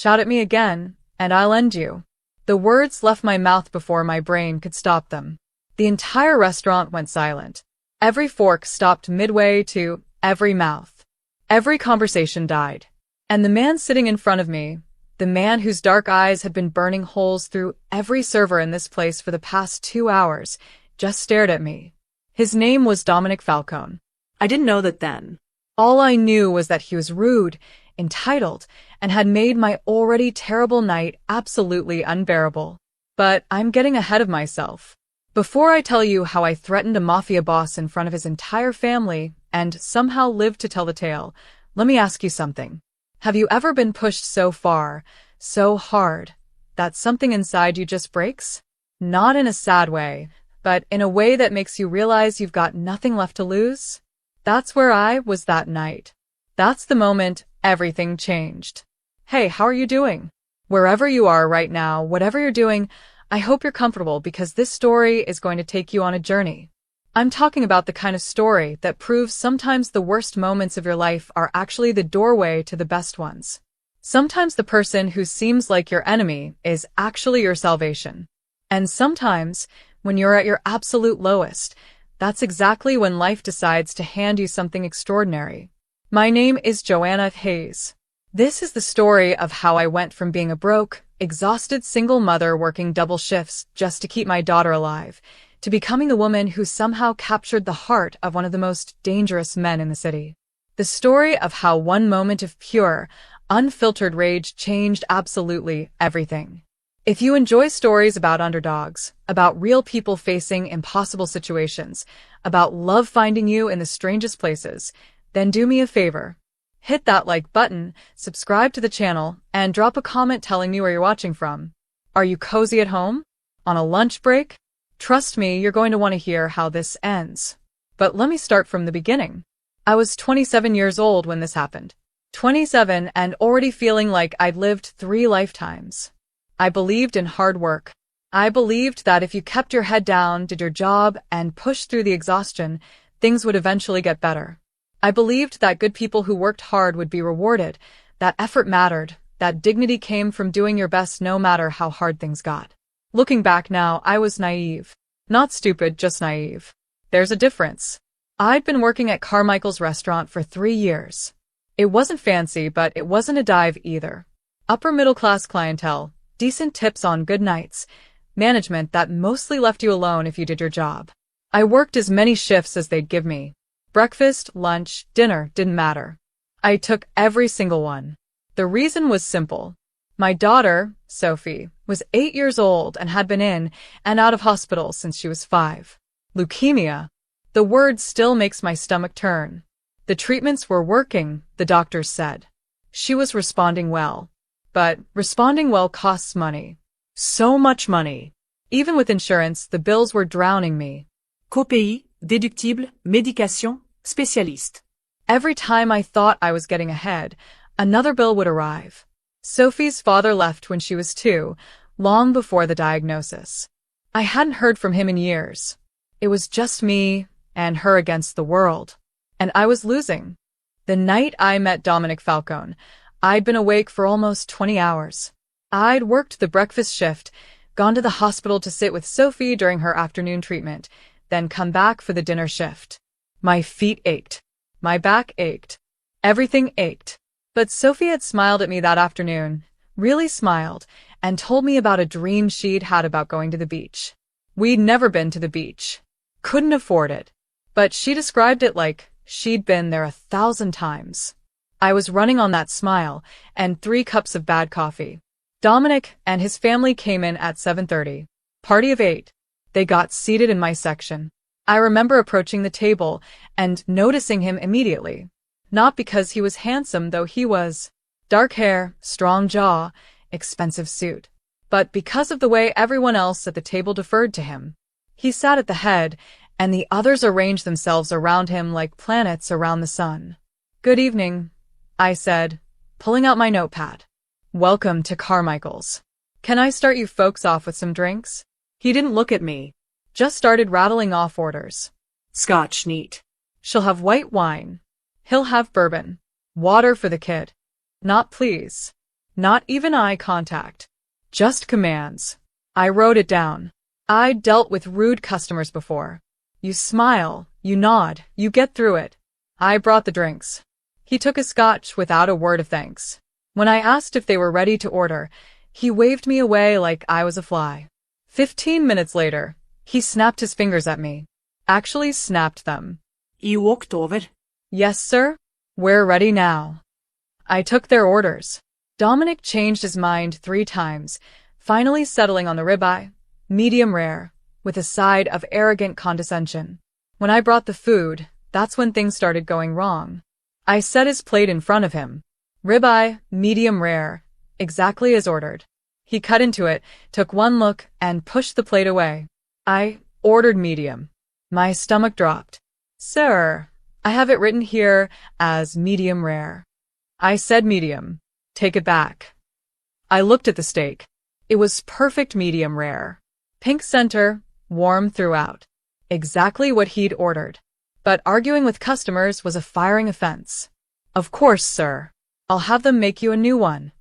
Shout at me again, and I'll end you. The words left my mouth before my brain could stop them. The entire restaurant went silent. Every fork stopped midway to every mouth. Every conversation died. And the man sitting in front of me, the man whose dark eyes had been burning holes through every server in this place for the past 2 hours, just stared at me. His name was Dominic Falcone. I didn't know that then. All I knew was that he was rude, entitled, and had made my already terrible night absolutely unbearable. But I'm getting ahead of myself. Before I tell you how I threatened a mafia boss in front of his entire family and somehow lived to tell the tale, let me ask you something. Have you ever been pushed so far, so hard, that something inside you just breaks? Not in a sad way, but in a way that makes you realize you've got nothing left to lose? That's where I was that night. That's the moment everything changed. Hey, how are you doing? Wherever you are right now, whatever you're doing, I hope you're comfortable because this story is going to take you on a journey. I'm talking about the kind of story that proves sometimes the worst moments of your life are actually the doorway to the best ones. Sometimes the person who seems like your enemy is actually your salvation. And sometimes, when you're at your absolute lowest, that's exactly when life decides to hand you something extraordinary. My name is Joanna Hayes. This is the story of how I went from being a broke, exhausted single mother working double shifts just to keep my daughter alive, to becoming the woman who somehow captured the heart of one of the most dangerous men in the city. The story of how one moment of pure, unfiltered rage changed absolutely everything. If you enjoy stories about underdogs, about real people facing impossible situations, about love finding you in the strangest places, then do me a favor. Hit that like button, subscribe to the channel, and drop a comment telling me where you're watching from. Are you cozy at home? On a lunch break? Trust me, you're going to want to hear how this ends. But let me start from the beginning. I was 27 years old when this happened. 27 and already feeling like I'd lived 3 lifetimes. I believed in hard work. I believed that if you kept your head down, did your job, and pushed through the exhaustion, things would eventually get better. I believed that good people who worked hard would be rewarded, that effort mattered, that dignity came from doing your best no matter how hard things got. Looking back now, I was naive. Not stupid, just naive. There's a difference. I'd been working at Carmichael's restaurant for 3 years. It wasn't fancy, but it wasn't a dive either. Upper middle class clientele, decent tips on good nights, management that mostly left you alone if you did your job. I worked as many shifts as they'd give me. Breakfast, lunch, dinner, didn't matter. I took every single one. The reason was simple. My daughter, Sophie, was 8 years old and had been in and out of hospital since she was 5. Leukemia. The word still makes my stomach turn. The treatments were working, the doctors said. She was responding well. But responding well costs money. So much money. Even with insurance, the bills were drowning me. Copay, déductible, médication, spécialiste. Every time I thought I was getting ahead, another bill would arrive. Sophie's father left when she was 2, long before the diagnosis. I hadn't heard from him in years. It was just me and her against the world. And I was losing. The night I met Dominic Falcone, I'd been awake for almost 20 hours. I'd worked the breakfast shift, gone to the hospital to sit with Sophie during her afternoon treatment, then come back for the dinner shift. My feet ached. My back ached. Everything ached. But Sophie had smiled at me that afternoon, really smiled, and told me about a dream she'd had about going to the beach. We'd never been to the beach. Couldn't afford it. But she described it like she'd been there 1,000 times. I was running on that smile and 3 cups of bad coffee. Dominic and his family came in at 7:30. Party of 8. They got seated in my section. I remember approaching the table and noticing him immediately. Not because he was handsome, though he was. Dark hair, strong jaw, expensive suit. But because of the way everyone else at the table deferred to him. He sat at the head, and the others arranged themselves around him like planets around the sun. Good evening, I said, pulling out my notepad. Welcome to Carmichael's. Can I start you folks off with some drinks? He didn't look at me. Just started rattling off orders. Scotch neat. She'll have white wine. He'll have bourbon. Water for the kid. Not please. Not even eye contact. Just commands. I wrote it down. I'd dealt with rude customers before. You smile, you nod, you get through it. I brought the drinks. He took a scotch without a word of thanks. When I asked if they were ready to order, he waved me away like I was a fly. 15 minutes later, he snapped his fingers at me. Actually snapped them. You walked over. Yes, sir? We're ready now. I took their orders. Dominic changed his mind 3 times, finally settling on the ribeye, medium rare, with a side of arrogant condescension. When I brought the food, that's when things started going wrong. I set his plate in front of him. Ribeye, medium rare, exactly as ordered. He cut into it, took one look, and pushed the plate away. I ordered medium. My stomach dropped. Sir, I have it written here as medium rare. I said medium. Take it back. I looked at the steak. It was perfect medium rare. Pink center, warm throughout. Exactly what he'd ordered. But arguing with customers was a firing offense. Of course, sir. I'll have them make you a new one.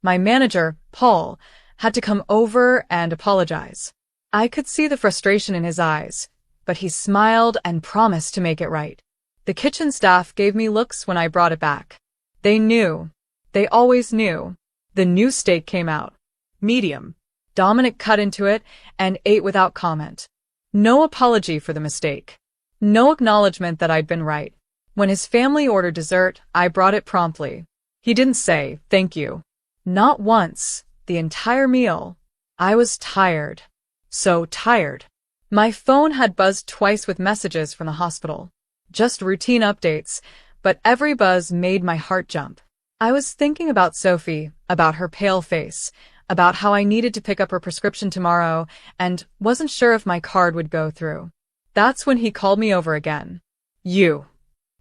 My manager, Paul, had to come over and apologize. I could see the frustration in his eyes, but he smiled and promised to make it right. The kitchen staff gave me looks when I brought it back. They knew. They always knew. The new steak came out. Medium. Dominic cut into it and ate without comment. No apology for the mistake. No acknowledgement that I'd been right. When his family ordered dessert, I brought it promptly. He didn't say, thank you. Not once, the entire meal. I was tired. So tired. My phone had buzzed twice with messages from the hospital. Just routine updates, but every buzz made my heart jump. I was thinking about Sophie, about her pale face, about how I needed to pick up her prescription tomorrow, and wasn't sure if my card would go through. That's when he called me over again. You.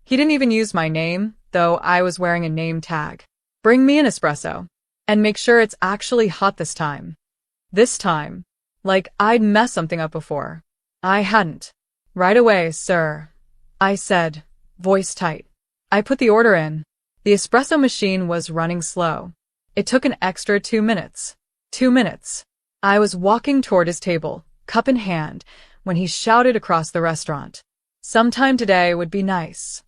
He didn't even use my name, though I was wearing a name tag. Bring me an espresso. And make sure it's actually hot this time. This time. Like I'd messed something up before. I hadn't. Right away, sir. I said, voice tight. I put the order in. The espresso machine was running slow. It took an extra 2 minutes. 2 minutes. I was walking toward his table, cup in hand, when he shouted across the restaurant. Sometime today would be nice.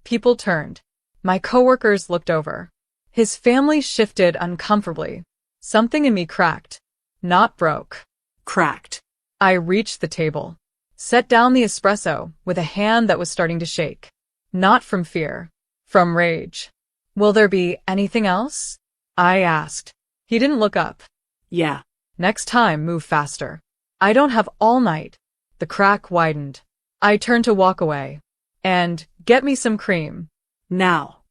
People turned. My coworkers looked over. His family shifted uncomfortably. Something in me cracked. Not broke. Cracked. I reached the table. Set down the espresso with a hand that was starting to shake. Not from fear. From rage. Will there be anything else? I asked. He didn't look up. Yeah. Next time, move faster. I don't have all night. The crack widened. I turned to walk away. And get me some cream. Now.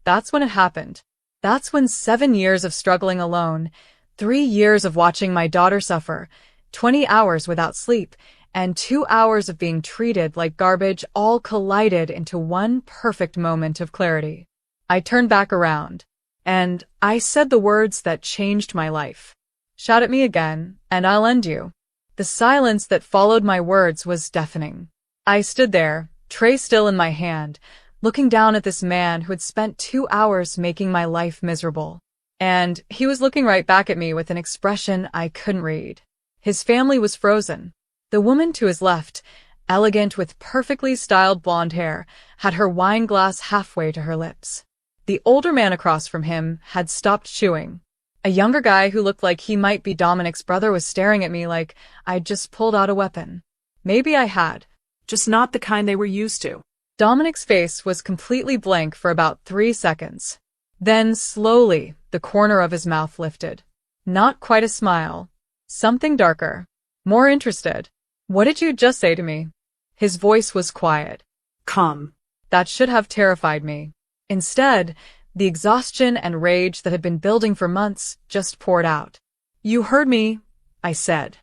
That's when it happened. That's when 7 years of struggling alone, 3 years of watching my daughter suffer, 20 hours without sleep, and 2 hours of being treated like garbage all collided into one perfect moment of clarity. I turned back around, and I said the words that changed my life. Shout at me again, and I'll end you. The silence that followed my words was deafening. I stood there, tray still in my hand, looking down at this man who had spent 2 hours making my life miserable. And he was looking right back at me with an expression I couldn't read. His family was frozen. The woman to his left, elegant with perfectly styled blonde hair, had her wine glass halfway to her lips. The older man across from him had stopped chewing. A younger guy who looked like he might be Dominic's brother was staring at me like I'd just pulled out a weapon. Maybe I had. Just not the kind they were used to. Dominic's face was completely blank for about 3 seconds. Then, slowly, the corner of his mouth lifted. Not quite a smile. Something darker. More interested. What did you just say to me? His voice was quiet. Come. That should have terrified me. Instead, the exhaustion and rage that had been building for months just poured out. You heard me, I said.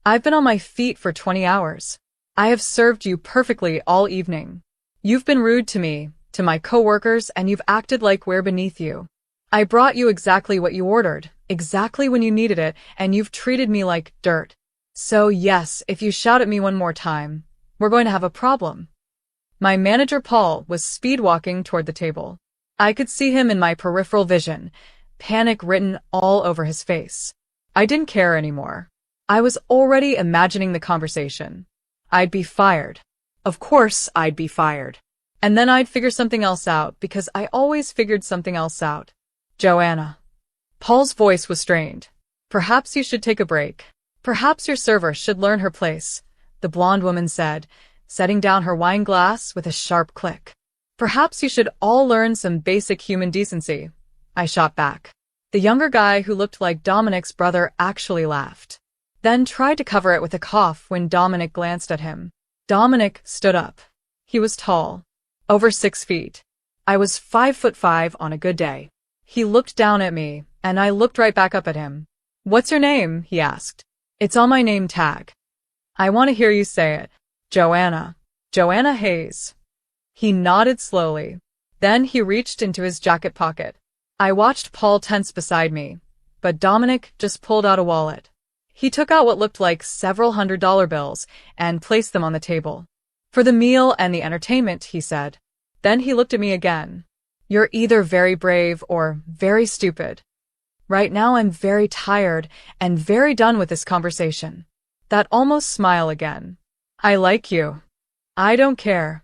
I've been on my feet for 20 hours. I have served you perfectly all evening. You've been rude to me, to my coworkers, and you've acted like we're beneath you. I brought you exactly what you ordered, exactly when you needed it, and you've treated me like dirt. So yes, if you shout at me one more time, we're going to have a problem. My manager Paul was speed walking toward the table. I could see him in my peripheral vision, panic written all over his face. I didn't care anymore. I was already imagining the conversation. I'd be fired. Of course I'd be fired. And then I'd figure something else out because I always figured something else out. Joanna. Paul's voice was strained. Perhaps you should take a break. Perhaps your server should learn her place, the blonde woman said, setting down her wine glass with a sharp click. Perhaps you should all learn some basic human decency, I shot back. The younger guy who looked like Dominic's brother actually laughed, then tried to cover it with a cough when Dominic glanced at him. Dominic stood up. He was tall, over 6 feet. I was 5'5" on a good day. He looked down at me, and I looked right back up at him. What's your name? He asked. It's on my name tag. I want to hear you say it. Joanna. Joanna Hayes. He nodded slowly. Then he reached into his jacket pocket. I watched Paul tense beside me, but Dominic just pulled out a wallet. He took out what looked like several $100 bills and placed them on the table. For the meal and the entertainment, he said. Then he looked at me again. You're either very brave or very stupid. Right now I'm very tired and very done with this conversation. That almost smile again. I like you. I don't care.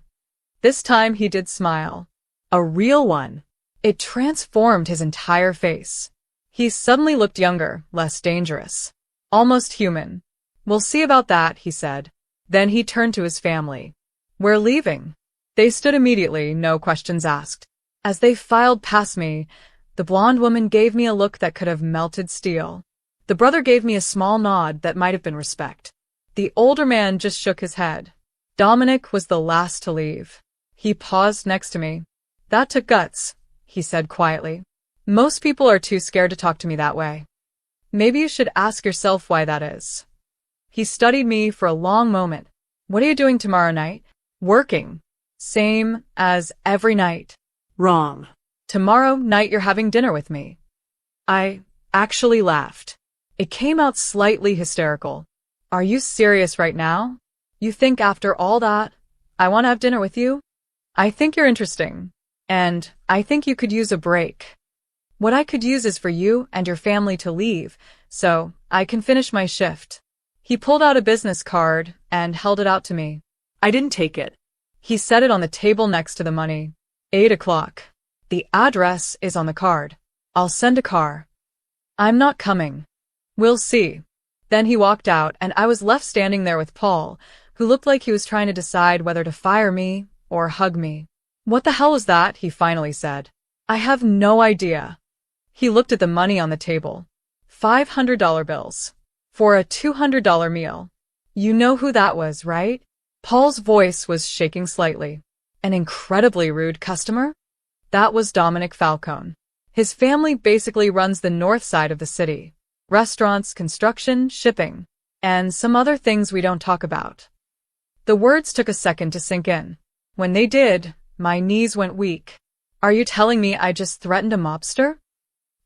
This time he did smile. A real one. It transformed his entire face. He suddenly looked younger, less dangerous. Almost human. We'll see about that, he said. Then he turned to his family. We're leaving. They stood immediately, no questions asked. As they filed past me, the blonde woman gave me a look that could have melted steel. The brother gave me a small nod that might have been respect. The older man just shook his head. Dominic was the last to leave. He paused next to me. That took guts, he said quietly. Most people are too scared to talk to me that way. Maybe you should ask yourself why that is. He studied me for a long moment. What are you doing tomorrow night? Working. Same as every night. Wrong. Tomorrow night you're having dinner with me. I actually laughed. It came out slightly hysterical. Are you serious right now? You think after all that, I want to have dinner with you? I think you're interesting. And I think you could use a break. What I could use is for you and your family to leave, so I can finish my shift. He pulled out a business card and held it out to me. I didn't take it. He set it on the table next to the money. 8 o'clock. The address is on the card. I'll send a car. I'm not coming. We'll see. Then he walked out and I was left standing there with Paul, who looked like he was trying to decide whether to fire me or hug me. What the hell was that? He finally said. I have no idea. He looked at the money on the table. $500 bills. For a $200 meal. You know who that was, right? Paul's voice was shaking slightly. An incredibly rude customer? That was Dominic Falcone. His family basically runs the north side of the city. Restaurants, construction, shipping, and some other things we don't talk about. The words took a second to sink in. When they did, my knees went weak. Are you telling me I just threatened a mobster?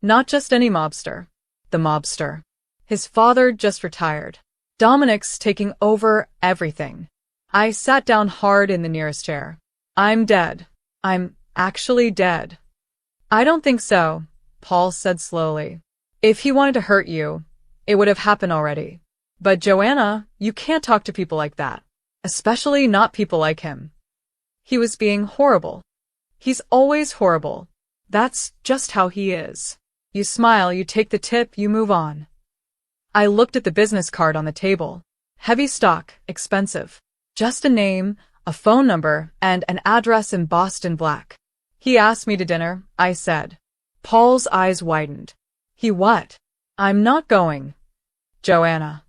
Not just any mobster. The mobster. His father just retired. Dominic's taking over everything. I sat down hard in the nearest chair. I'm dead. I'm actually dead. I don't think so, Paul said slowly. If he wanted to hurt you, it would have happened already. But Joanna, you can't talk to people like that. Especially not people like him. He was being horrible. He's always horrible. That's just how he is. You smile, you take the tip, you move on. I looked at the business card on the table. Heavy stock, expensive. Just a name, a phone number, and an address embossed in black. He asked me to dinner, I said. Paul's eyes widened. He what? I'm not going. Joanna.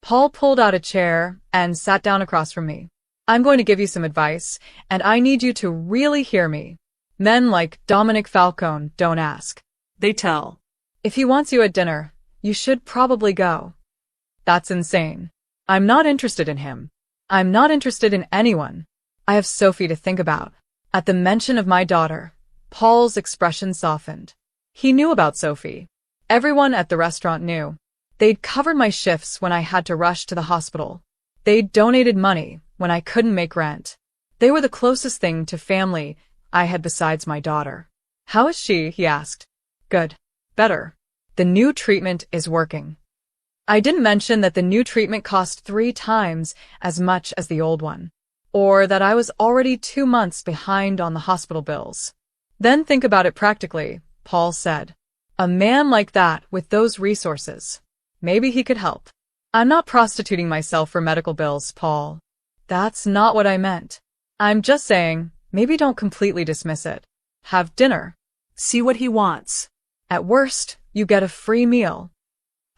Paul pulled out a chair and sat down across from me. I'm going to give you some advice, and I need you to really hear me. Men like Dominic Falcone don't ask. They tell. If he wants you at dinner, you should probably go. That's insane. I'm not interested in him. I'm not interested in anyone. I have Sophie to think about. At the mention of my daughter, Paul's expression softened. He knew about Sophie. Everyone at the restaurant knew. They'd covered my shifts when I had to rush to the hospital. They'd donated money when I couldn't make rent. They were the closest thing to family I had besides my daughter. How is she? He asked. Good. Better. The new treatment is working. I didn't mention that the new treatment cost 3 times as much as the old one, or that I was already 2 months behind on the hospital bills. Then think about it practically, Paul said. A man like that with those resources. Maybe he could help. I'm not prostituting myself for medical bills, Paul. That's not what I meant. I'm just saying, maybe don't completely dismiss it. Have dinner. See what he wants. At worst, you get a free meal.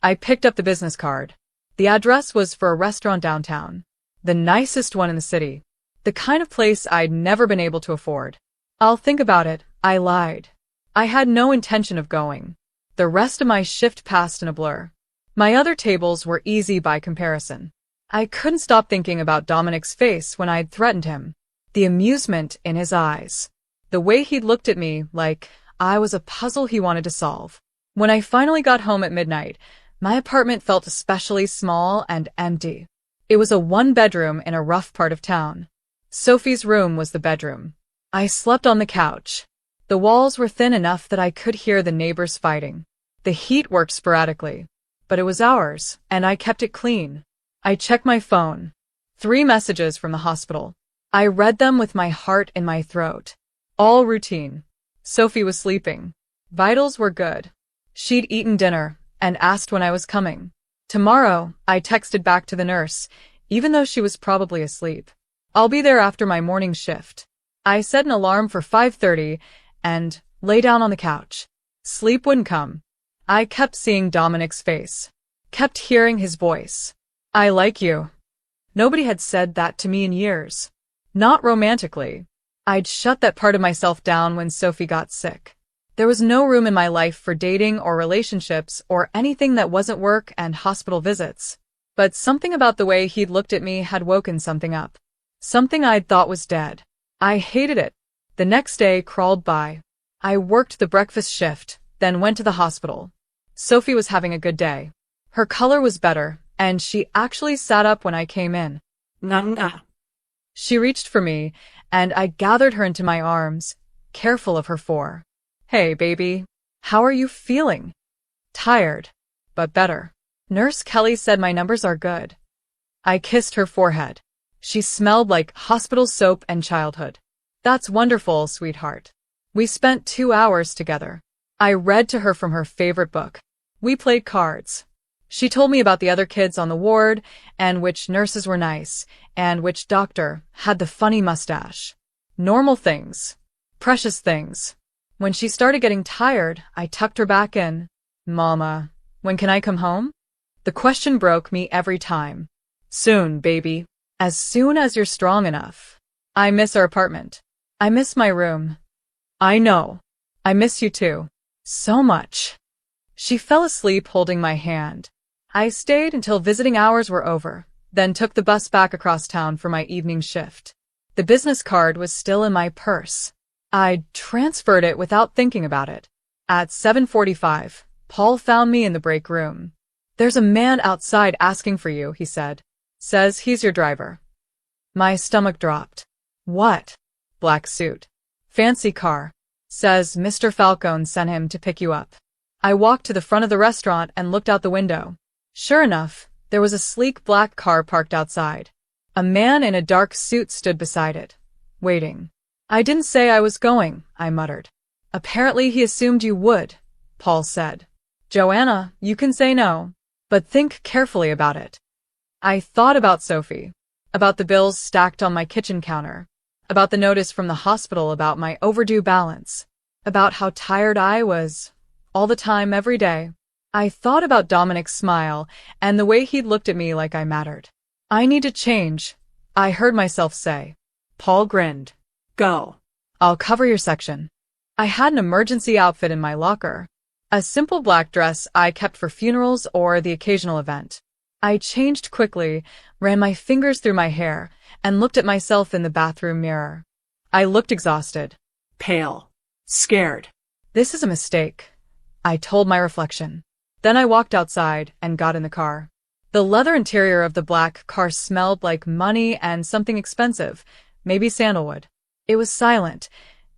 I picked up the business card. The address was for a restaurant downtown. The nicest one in the city. The kind of place I'd never been able to afford. I'll think about it, I lied. I had no intention of going. The rest of my shift passed in a blur. My other tables were easy by comparison. I couldn't stop thinking about Dominic's face when I'd threatened him. The amusement in his eyes. The way he'd looked at me like I was a puzzle he wanted to solve. When I finally got home at midnight, my apartment felt especially small and empty. It was a 1-bedroom in a rough part of town. Sophie's room was the bedroom. I slept on the couch. The walls were thin enough that I could hear the neighbors fighting. The heat worked sporadically, but it was ours, and I kept it clean. I checked my phone. 3 messages from the hospital. I read them with my heart in my throat. All routine. Sophie was sleeping. Vitals were good. She'd eaten dinner and asked when I was coming. Tomorrow, I texted back to the nurse, even though she was probably asleep. I'll be there after my morning shift. I set an alarm for 5:30 and lay down on the couch. Sleep wouldn't come. I kept seeing Dominic's face. Kept hearing his voice. I like you. Nobody had said that to me in years. Not romantically. I'd shut that part of myself down when Sophie got sick. There was no room in my life for dating or relationships or anything that wasn't work and hospital visits. But something about the way he'd looked at me had woken something up. Something I'd thought was dead. I hated it. The next day crawled by. I worked the breakfast shift, then went to the hospital. Sophie was having a good day. Her color was better, and she actually sat up when I came in. Nah. She reached for me, and I gathered her into my arms, careful of her fore. Hey, baby. How are you feeling? Tired, but better. Nurse Kelly said my numbers are good. I kissed her forehead. She smelled like hospital soap and childhood. That's wonderful, sweetheart. We spent 2 hours together. I read to her from her favorite book. We played cards. She told me about the other kids on the ward, and which nurses were nice, and which doctor had the funny mustache. Normal things. Precious things. When she started getting tired, I tucked her back in. Mama, when can I come home? The question broke me every time. Soon, baby. As soon as you're strong enough. I miss our apartment. I miss my room. I know. I miss you too. So much. She fell asleep holding my hand. I stayed until visiting hours were over, then took the bus back across town for my evening shift. The business card was still in my purse. I'd transferred it without thinking about it. At 7:45, Paul found me in the break room. There's a man outside asking for you, he said. Says he's your driver. My stomach dropped. What? Black suit. Fancy car. Says Mr. Falcone sent him to pick you up. I walked to the front of the restaurant and looked out the window. Sure enough, there was a sleek black car parked outside. A man in a dark suit stood beside it, waiting. I didn't say I was going, I muttered. Apparently he assumed you would, Paul said. Joanna, you can say no, but think carefully about it. I thought about Sophie, about the bills stacked on my kitchen counter, about the notice from the hospital about my overdue balance, about how tired I was, all the time, every day. I thought about Dominic's smile and the way he'd looked at me like I mattered. I need to change, I heard myself say. Paul grinned. Go. I'll cover your section. I had an emergency outfit in my locker. A simple black dress I kept for funerals or the occasional event. I changed quickly, ran my fingers through my hair, and looked at myself in the bathroom mirror. I looked exhausted. Pale. Scared. This is a mistake, I told my reflection. Then I walked outside and got in the car. The leather interior of the black car smelled like money and something expensive, maybe sandalwood. It was silent,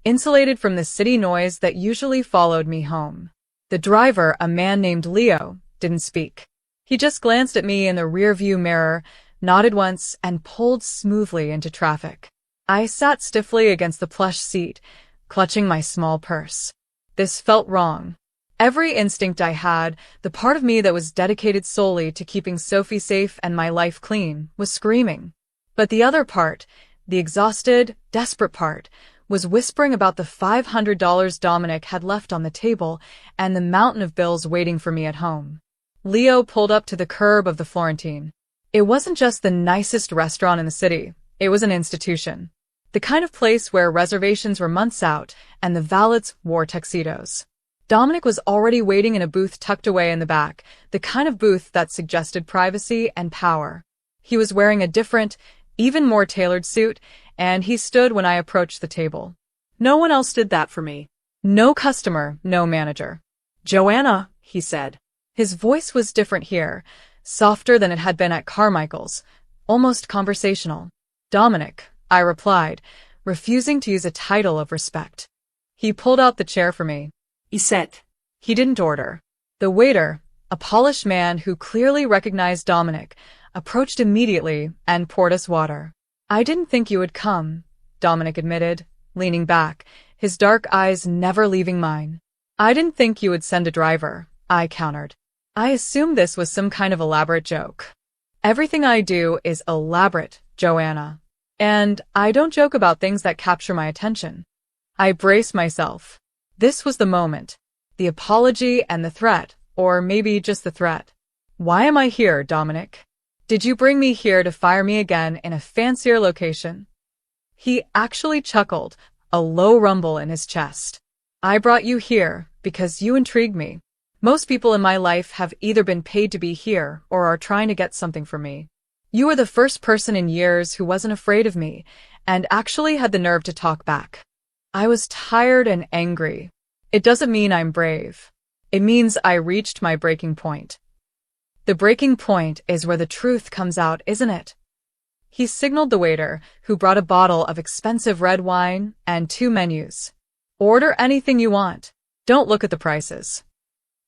insulated from the city noise that usually followed me home. The driver, a man named Leo, didn't speak. He just glanced at me in the rearview mirror, nodded once, and pulled smoothly into traffic. I sat stiffly against the plush seat, clutching my small purse. This felt wrong. Every instinct I had, the part of me that was dedicated solely to keeping Sophie safe and my life clean, was screaming. But the other part, the exhausted, desperate part, was whispering about the $500 Dominic had left on the table and the mountain of bills waiting for me at home. Leo pulled up to the curb of the Florentine. It wasn't just the nicest restaurant in the city, it was an institution. The kind of place where reservations were months out and the valets wore tuxedos. Dominic was already waiting in a booth tucked away in the back, the kind of booth that suggested privacy and power. He was wearing a different, even more tailored suit, and he stood when I approached the table. No one else did that for me. No customer, no manager. Joanna, he said. His voice was different here, softer than it had been at Carmichael's, almost conversational. Dominic, I replied, refusing to use a title of respect. He pulled out the chair for me. He said. He didn't order. The waiter, a polished man who clearly recognized Dominic, approached immediately and poured us water. I didn't think you would come, Dominic admitted, leaning back, his dark eyes never leaving mine. I didn't think you would send a driver, I countered. I assumed this was some kind of elaborate joke. Everything I do is elaborate, Joanna. And I don't joke about things that capture my attention. I braced myself. This was the moment. The apology and the threat, or maybe just the threat. Why am I here, Dominic? Did you bring me here to fire me again in a fancier location? He actually chuckled, a low rumble in his chest. I brought you here because you intrigued me. Most people in my life have either been paid to be here or are trying to get something from me. You were the first person in years who wasn't afraid of me and actually had the nerve to talk back. I was tired and angry. It doesn't mean I'm brave. It means I reached my breaking point. The breaking point is where the truth comes out, isn't it? He signaled the waiter, who brought a bottle of expensive red wine and 2 menus. Order anything you want. Don't look at the prices.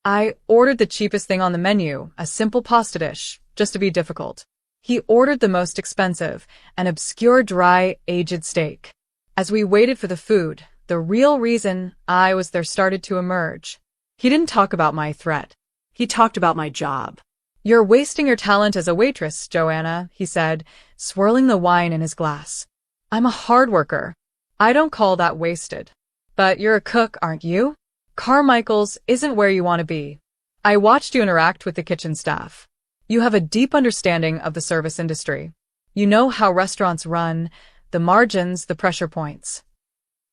I ordered the cheapest thing on the menu, a simple pasta dish, just to be difficult. He ordered the most expensive, an obscure dry, aged steak. As we waited for the food, the real reason I was there started to emerge. He didn't talk about my threat. He talked about my job. You're wasting your talent as a waitress, Joanna, he said, swirling the wine in his glass. I'm a hard worker. I don't call that wasted. But you're a cook, aren't you? Carmichael's isn't where you want to be. I watched you interact with the kitchen staff. You have a deep understanding of the service industry. You know how restaurants run, the margins, the pressure points.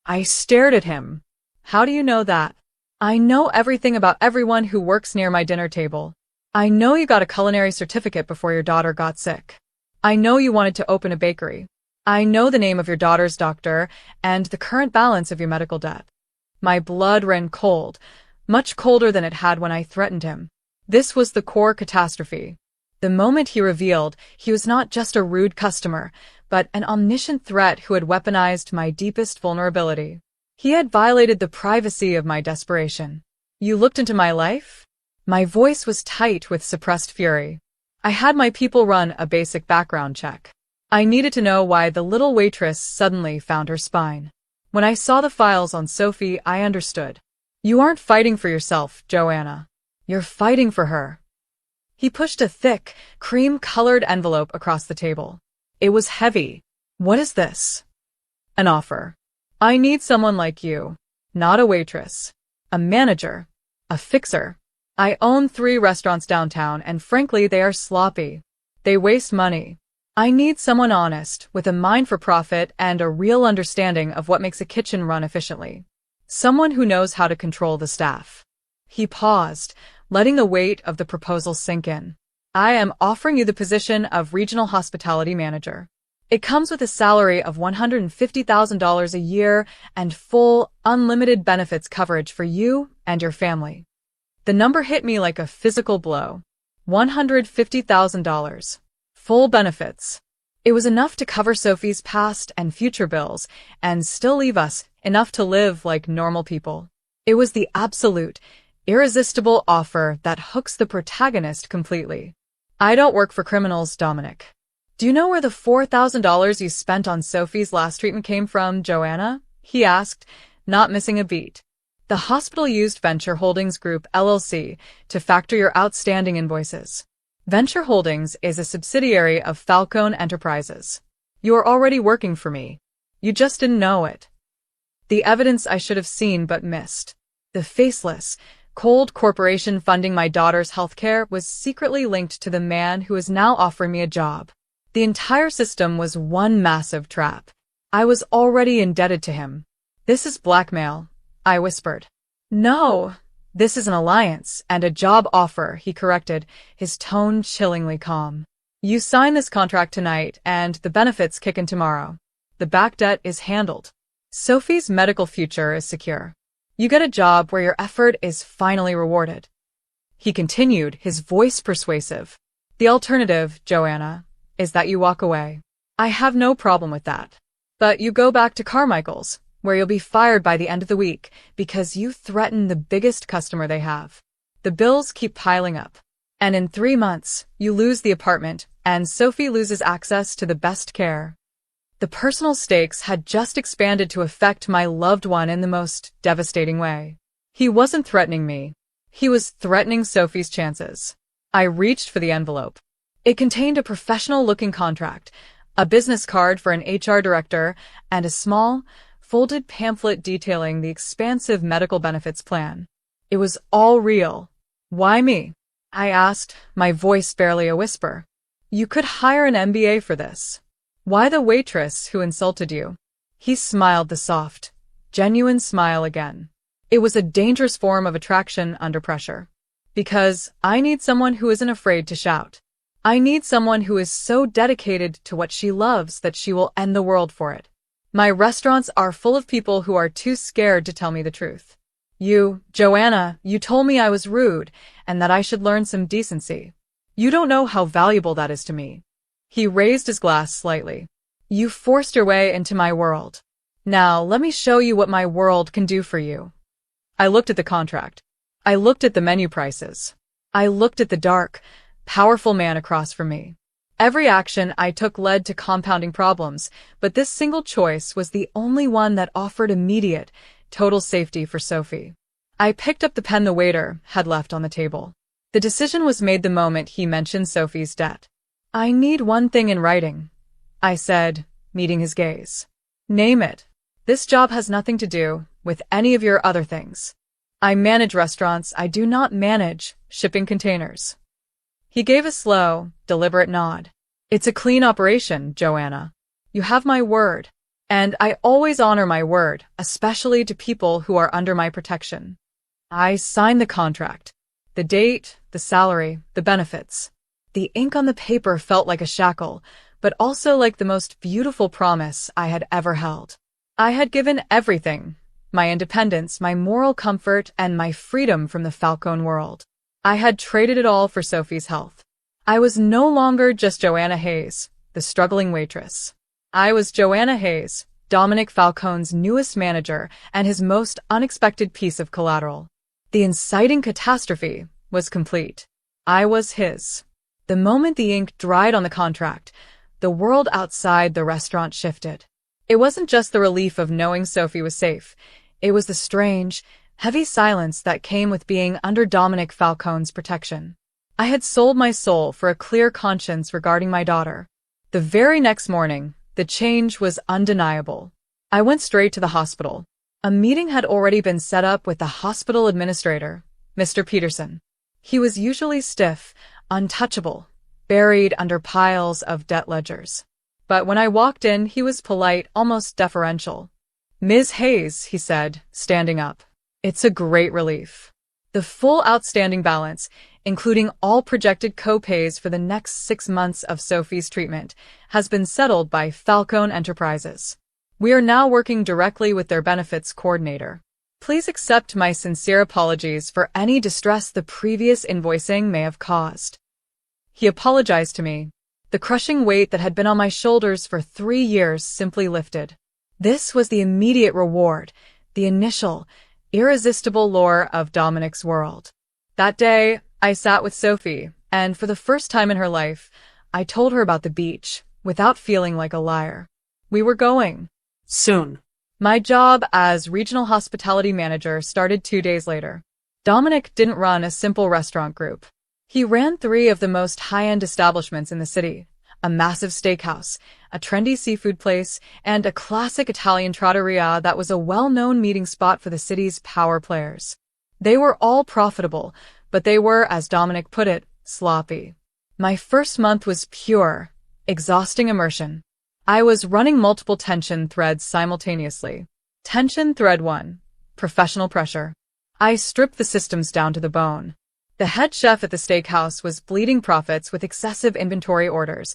I stared at him. How do you know that? I know everything about everyone who works near my dinner table. I know you got a culinary certificate before your daughter got sick. I know you wanted to open a bakery. I know the name of your daughter's doctor and the current balance of your medical debt. My blood ran cold, much colder than it had when I threatened him. This was the core catastrophe. The moment he revealed he was not just a rude customer, but an omniscient threat who had weaponized my deepest vulnerability. He had violated the privacy of my desperation. You looked into my life? My voice was tight with suppressed fury. I had my people run a basic background check. I needed to know why the little waitress suddenly found her spine. When I saw the files on Sophie, I understood. You aren't fighting for yourself, Joanna. You're fighting for her. He pushed a thick, cream-colored envelope across the table. It was heavy. What is this? An offer. I need someone like you. Not a waitress. A manager. A fixer. I own 3 restaurants downtown, and frankly, they are sloppy. They waste money. I need someone honest, with a mind for profit and a real understanding of what makes a kitchen run efficiently. Someone who knows how to control the staff. He paused, letting the weight of the proposal sink in. I am offering you the position of regional hospitality manager. It comes with a salary of $150,000 a year and full, unlimited benefits coverage for you and your family. The number hit me like a physical blow. $150,000. Full benefits. It was enough to cover Sophie's past and future bills, and still leave us enough to live like normal people. It was the absolute, irresistible offer that hooks the protagonist completely. I don't work for criminals, Dominic. Do you know where the $4,000 you spent on Sophie's last treatment came from, Joanna? He asked, not missing a beat. The hospital used Venture Holdings Group, LLC, to factor your outstanding invoices. Venture Holdings is a subsidiary of Falcone Enterprises. You are already working for me. You just didn't know it. The evidence I should have seen but missed. The faceless, cold corporation funding my daughter's healthcare was secretly linked to the man who is now offering me a job. The entire system was one massive trap. I was already indebted to him. This is blackmail, I whispered. No, this is an alliance and a job offer, he corrected, his tone chillingly calm. You sign this contract tonight and the benefits kick in tomorrow. The back debt is handled. Sophie's medical future is secure. You get a job where your effort is finally rewarded. He continued, his voice persuasive. The alternative, Joanna, is that you walk away. I have no problem with that. But you go back to Carmichael's, where you'll be fired by the end of the week because you threaten the biggest customer they have. The bills keep piling up. And in 3 months, you lose the apartment and Sophie loses access to the best care. The personal stakes had just expanded to affect my loved one in the most devastating way. He wasn't threatening me. He was threatening Sophie's chances. I reached for the envelope. It contained a professional-looking contract, a business card for an HR director, and a small, folded pamphlet detailing the expansive medical benefits plan. It was all real. Why me? I asked, my voice barely a whisper. You could hire an MBA for this. Why the waitress who insulted you? He smiled the soft, genuine smile again. It was a dangerous form of attraction under pressure. Because I need someone who isn't afraid to shout. I need someone who is so dedicated to what she loves that she will end the world for it. My restaurants are full of people who are too scared to tell me the truth. You, Joanna, you told me I was rude and that I should learn some decency. You don't know how valuable that is to me. He raised his glass slightly. You forced your way into my world. Now let me show you what my world can do for you. I looked at the contract. I looked at the menu prices. I looked at the dark, powerful man across from me. Every action I took led to compounding problems, but this single choice was the only one that offered immediate, total safety for Sophie. I picked up the pen the waiter had left on the table. The decision was made the moment he mentioned Sophie's debt. I need one thing in writing, I said, meeting his gaze. Name it. This job has nothing to do with any of your other things. I manage restaurants, I do not manage shipping containers. He gave a slow, deliberate nod. It's a clean operation, Joanna. You have my word. And I always honor my word, especially to people who are under my protection. I signed the contract. The date, the salary, the benefits. The ink on the paper felt like a shackle, but also like the most beautiful promise I had ever held. I had given everything, my independence, my moral comfort, and my freedom from the Falcone world. I had traded it all for Sophie's health. I was no longer just Joanna Hayes, the struggling waitress. I was Joanna Hayes, Dominic Falcone's newest manager and his most unexpected piece of collateral. The inciting catastrophe was complete. I was his. The moment the ink dried on the contract, the world outside the restaurant shifted. It wasn't just the relief of knowing Sophie was safe. It was the strange, heavy silence that came with being under Dominic Falcone's protection. I had sold my soul for a clear conscience regarding my daughter. The very next morning, the change was undeniable. I went straight to the hospital. A meeting had already been set up with the hospital administrator, Mr. Peterson. He was usually stiff, untouchable, buried under piles of debt ledgers. But when I walked in, he was polite, almost deferential. Ms. Hayes, he said, standing up. It's a great relief. The full outstanding balance, including all projected co-pays for the next 6 months of Sophie's treatment, has been settled by Falcone Enterprises. We are now working directly with their benefits coordinator. Please accept my sincere apologies for any distress the previous invoicing may have caused. He apologized to me. The crushing weight that had been on my shoulders for 3 years simply lifted. This was the immediate reward, the initial, Irresistible lore of Dominic's world. That day, I sat with Sophie, and for the first time in her life, I told her about the beach, without feeling like a liar. We were going. Soon. My job as regional hospitality manager started 2 days later. Dominic didn't run a simple restaurant group. He ran 3 of the most high-end establishments in the city, a massive steakhouse, a trendy seafood place, and a classic Italian trattoria that was a well-known meeting spot for the city's power players. They were all profitable, but they were, as Dominic put it, sloppy. My first month was pure, exhausting immersion. I was running multiple tension threads simultaneously. Tension thread 1. Professional pressure. I stripped the systems down to the bone. The head chef at the steakhouse was bleeding profits with excessive inventory orders.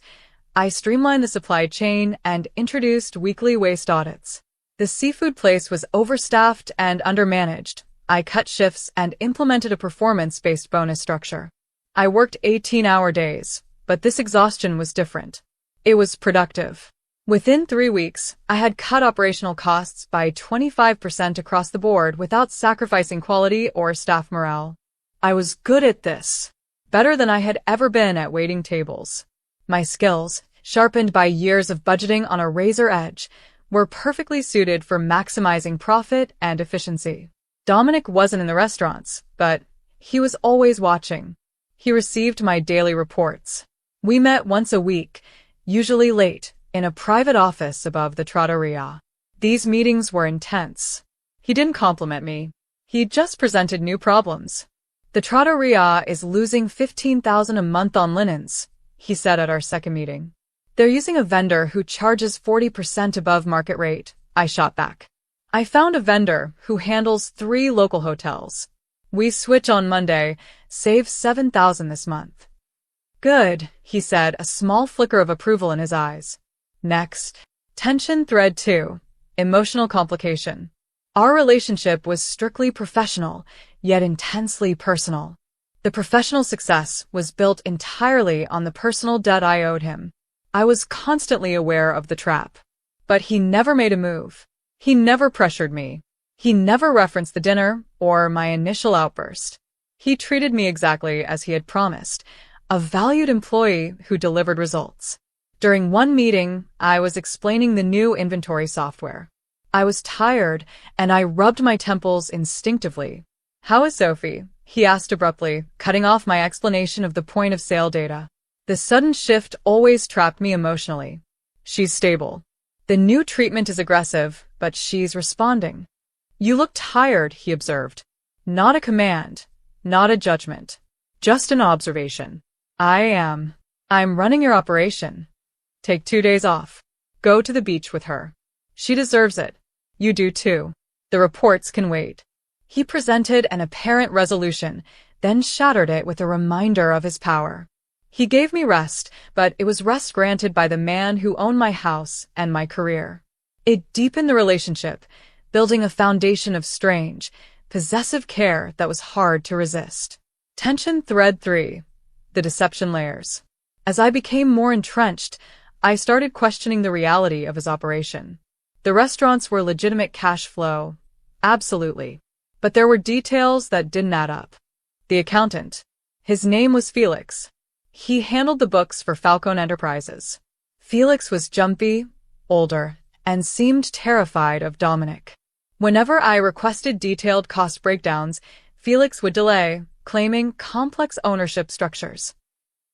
I streamlined the supply chain and introduced weekly waste audits. The seafood place was overstaffed and undermanaged. I cut shifts and implemented a performance-based bonus structure. I worked 18-hour days, but this exhaustion was different. It was productive. Within 3 weeks, I had cut operational costs by 25% across the board without sacrificing quality or staff morale. I was good at this, better than I had ever been at waiting tables. My skills, sharpened by years of budgeting on a razor edge, were perfectly suited for maximizing profit and efficiency. Dominic wasn't in the restaurants, but he was always watching. He received my daily reports. We met once a week, usually late, in a private office above the trattoria. These meetings were intense. He didn't compliment me. He just presented new problems. The trattoria is losing $15,000 a month on linens, he said at our second meeting. They're using a vendor who charges 40% above market rate, I shot back. I found a vendor who handles 3 local hotels. We switch on Monday, save $7,000 this month. Good, he said, a small flicker of approval in his eyes. Next. Tension thread 2. Emotional complication. Our relationship was strictly professional, yet intensely personal. The professional success was built entirely on the personal debt I owed him. I was constantly aware of the trap. But he never made a move. He never pressured me. He never referenced the dinner or my initial outburst. He treated me exactly as he had promised, a valued employee who delivered results. During one meeting, I was explaining the new inventory software. I was tired, and I rubbed my temples instinctively. "How is Sophie?" he asked abruptly, cutting off my explanation of the point-of-sale data. The sudden shift always trapped me emotionally. "She's stable. The new treatment is aggressive, but she's responding." "You look tired," he observed. Not a command, not a judgment, just an observation. I'm running your operation. Take 2 days off. Go to the beach with her. She deserves it. You do too. The reports can wait." He presented an apparent resolution, then shattered it with a reminder of his power. He gave me rest, but it was rest granted by the man who owned my house and my career. It deepened the relationship, building a foundation of strange, possessive care that was hard to resist. Tension thread 3. The deception layers. As I became more entrenched, I started questioning the reality of his operation. The restaurants were legitimate cash flow, absolutely. But there were details that didn't add up. The accountant. His name was Felix. He handled the books for Falcone Enterprises. Felix was jumpy, older, and seemed terrified of Dominic. Whenever I requested detailed cost breakdowns, Felix would delay, claiming complex ownership structures.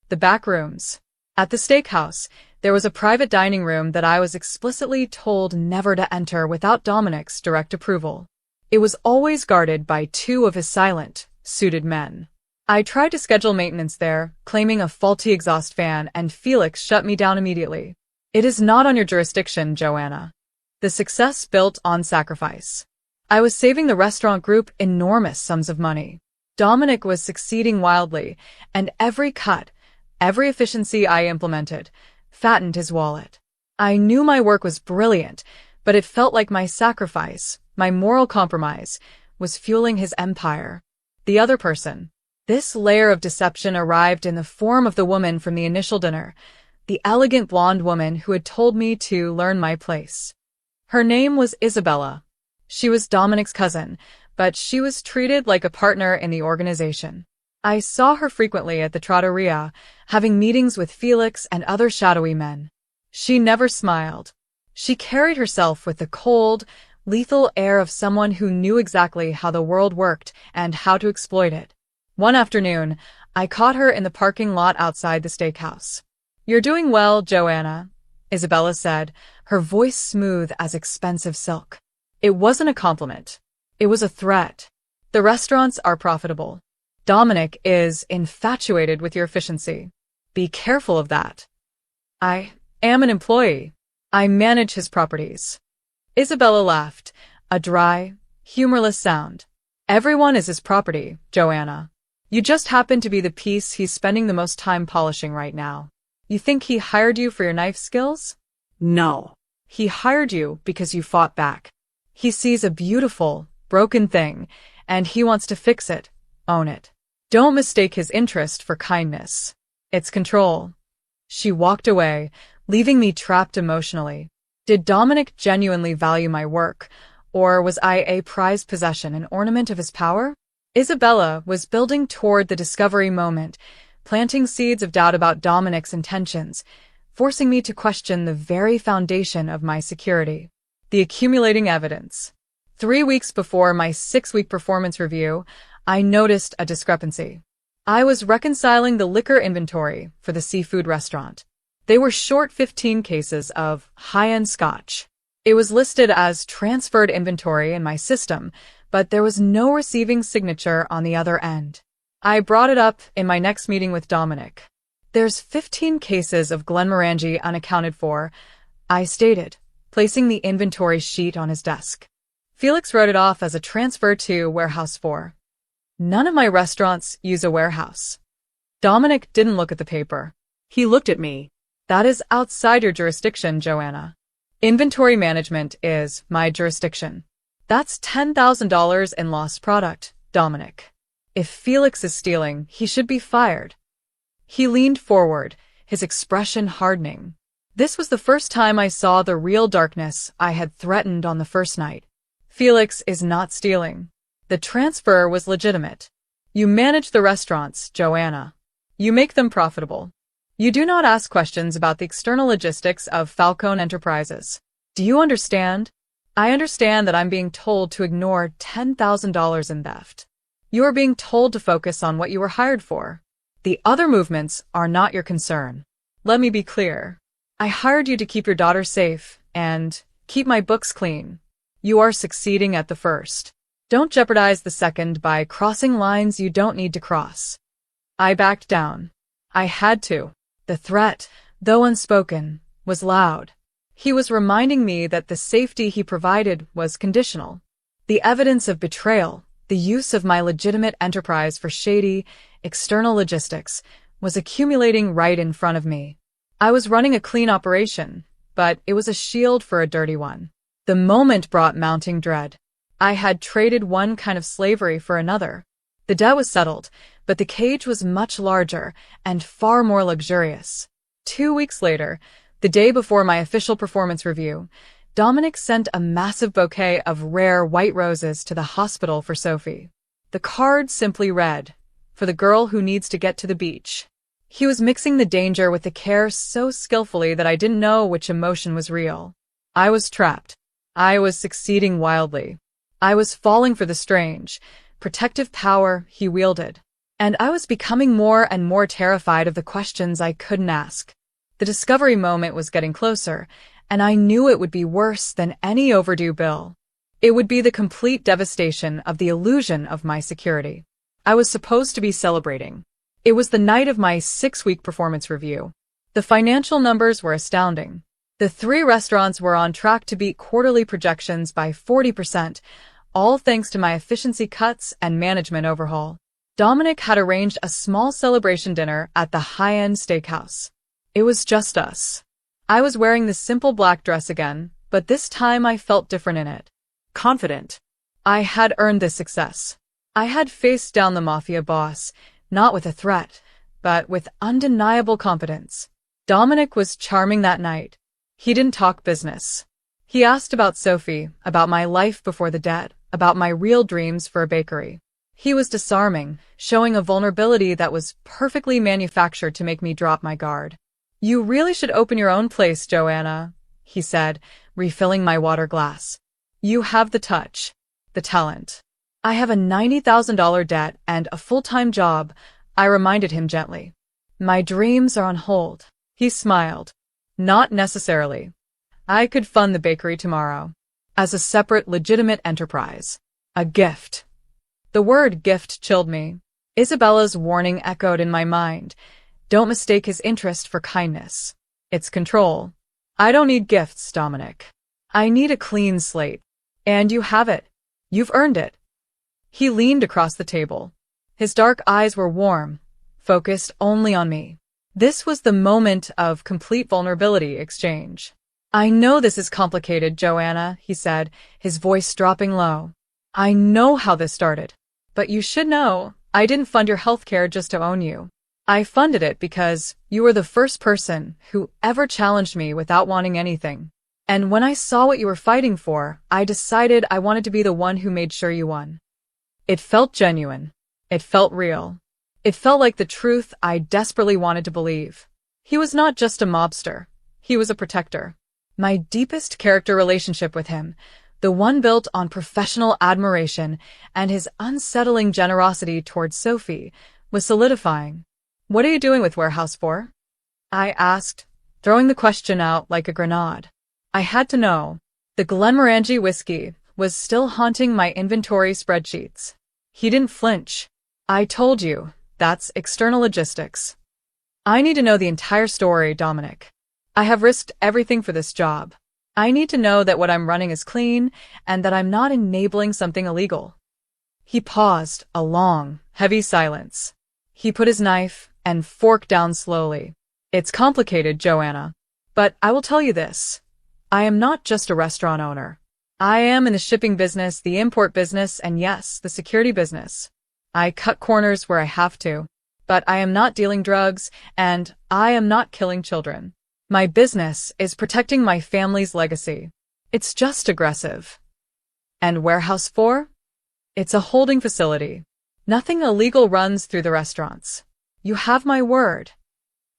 The back rooms. At the steakhouse, there was a private dining room that I was explicitly told never to enter without Dominic's direct approval. It was always guarded by 2 of his silent, suited men. I tried to schedule maintenance there, claiming a faulty exhaust fan, and Felix shut me down immediately. "It is not on your jurisdiction, Joanna." The success built on sacrifice. I was saving the restaurant group enormous sums of money. Dominic was succeeding wildly, and every cut, every efficiency I implemented, fattened his wallet. I knew my work was brilliant, but it felt like my sacrifice, my moral compromise, was fueling his empire. The other person. This layer of deception arrived in the form of the woman from the initial dinner, the elegant blonde woman who had told me to learn my place. Her name was Isabella. She was Dominic's cousin, but she was treated like a partner in the organization. I saw her frequently at the trattoria, having meetings with Felix and other shadowy men. She never smiled. She carried herself with the cold, lethal air of someone who knew exactly how the world worked and how to exploit it. One afternoon, I caught her in the parking lot outside the steakhouse. "You're doing well, Joanna," Isabella said, her voice smooth as expensive silk. It wasn't a compliment. It was a threat. "The restaurants are profitable. Dominic is infatuated with your efficiency. Be careful of that." "I am an employee. I manage his properties." Isabella laughed, a dry, humorless sound. "Everyone is his property, Joanna. You just happen to be the piece he's spending the most time polishing right now. You think he hired you for your knife skills? No. He hired you because you fought back. He sees a beautiful, broken thing, and he wants to fix it, own it. Don't mistake his interest for kindness. It's control." She walked away, leaving me trapped emotionally. Did Dominic genuinely value my work, or was I a prized possession, an ornament of his power? Isabella was building toward the discovery moment, planting seeds of doubt about Dominic's intentions, forcing me to question the very foundation of my security. The accumulating evidence. 3 weeks before my 6-week performance review, I noticed a discrepancy. I was reconciling the liquor inventory for the seafood restaurant. They were short 15 cases of high-end scotch. It was listed as transferred inventory in my system, but there was no receiving signature on the other end. I brought it up in my next meeting with Dominic. "There's 15 cases of Glenmorangie unaccounted for," I stated, placing the inventory sheet on his desk. Felix wrote it off as a transfer to Warehouse 4. "None of my restaurants use a warehouse." Dominic didn't look at the paper. He looked at me. "That is outside your jurisdiction, Joanna. Inventory management is my jurisdiction. That's $10,000 in lost product, Dominic. If Felix is stealing, he should be fired." He leaned forward, his expression hardening. This was the first time I saw the real darkness I had threatened on the first night. "Felix is not stealing. The transfer was legitimate. You manage the restaurants, Joanna. You make them profitable. You do not ask questions about the external logistics of Falcone Enterprises. Do you understand? I understand that I'm being told to ignore $10,000 in theft. You are being told to focus on what you were hired for. The other movements are not your concern. Let me be clear. I hired you to keep your daughter safe and keep my books clean. You are succeeding at the first. Don't jeopardize the second by crossing lines you don't need to cross." I backed down. I had to. The threat, though unspoken, was loud. He was reminding me that the safety he provided was conditional. The evidence of betrayal, the use of my legitimate enterprise for shady, external logistics, was accumulating right in front of me. I was running a clean operation, but it was a shield for a dirty one. The moment brought mounting dread. I had traded one kind of slavery for another. The debt was settled, but the cage was much larger and far more luxurious. 2 weeks later, the day before my official performance review, Dominic sent a massive bouquet of rare white roses to the hospital for Sophie. The card simply read, "For the girl who needs to get to the beach." He was mixing the danger with the care so skillfully that I didn't know which emotion was real. I was trapped. I was succeeding wildly. I was falling for the strange, protective power he wielded. And I was becoming more and more terrified of the questions I couldn't ask. The discovery moment was getting closer, and I knew it would be worse than any overdue bill. It would be the complete devastation of the illusion of my security. I was supposed to be celebrating. It was the night of my 6-week performance review. The financial numbers were astounding. The 3 restaurants were on track to beat quarterly projections by 40%, all thanks to my efficiency cuts and management overhaul. Dominic had arranged a small celebration dinner at the high-end steakhouse. It was just us. I was wearing the simple black dress again, but this time I felt different in it. Confident. I had earned this success. I had faced down the Mafia boss, not with a threat, but with undeniable competence. Dominic was charming that night. He didn't talk business. He asked about Sophie, about my life before the debt, about my real dreams for a bakery. He was disarming, showing a vulnerability that was perfectly manufactured to make me drop my guard. "You really should open your own place, Joanna," he said, refilling my water glass. "You have the touch, the talent." "I have a $90,000 debt and a full-time job," I reminded him gently. "My dreams are on hold." He smiled. "Not necessarily. I could fund the bakery tomorrow. As a separate, legitimate enterprise. A gift." The word gift chilled me. Isabella's warning echoed in my mind. Don't mistake his interest for kindness. It's control. "I don't need gifts, Dominic. I need a clean slate. And you have it. You've earned it." He leaned across the table. His dark eyes were warm, focused only on me. This was the moment of complete vulnerability exchange. "I know this is complicated, Joanna," he said, his voice dropping low. "I know how this started. But you should know, I didn't fund your healthcare just to own you. I funded it because you were the first person who ever challenged me without wanting anything. And when I saw what you were fighting for, I decided I wanted to be the one who made sure you won." It felt genuine. It felt real. It felt like the truth I desperately wanted to believe. He was not just a mobster. He was a protector. My deepest character relationship with him, the one built on professional admiration and his unsettling generosity towards Sophie, was solidifying. "What are you doing with Warehouse 4? I asked, throwing the question out like a grenade. I had to know. The Glenmorangie whiskey was still haunting my inventory spreadsheets. He didn't flinch. "I told you, that's external logistics. I need to know the entire story, Dominic. I have risked everything for this job. I need to know that what I'm running is clean and that I'm not enabling something illegal." He paused, a long, heavy silence. He put his knife and fork down slowly. "It's complicated, Joanna. But I will tell you this. I am not just a restaurant owner. I am in the shipping business, the import business, and yes, the security business. I cut corners where I have to. But I am not dealing drugs, and I am not killing children. My business is protecting my family's legacy. It's just aggressive." "And Warehouse 4? It's a holding facility. Nothing illegal runs through the restaurants. You have my word."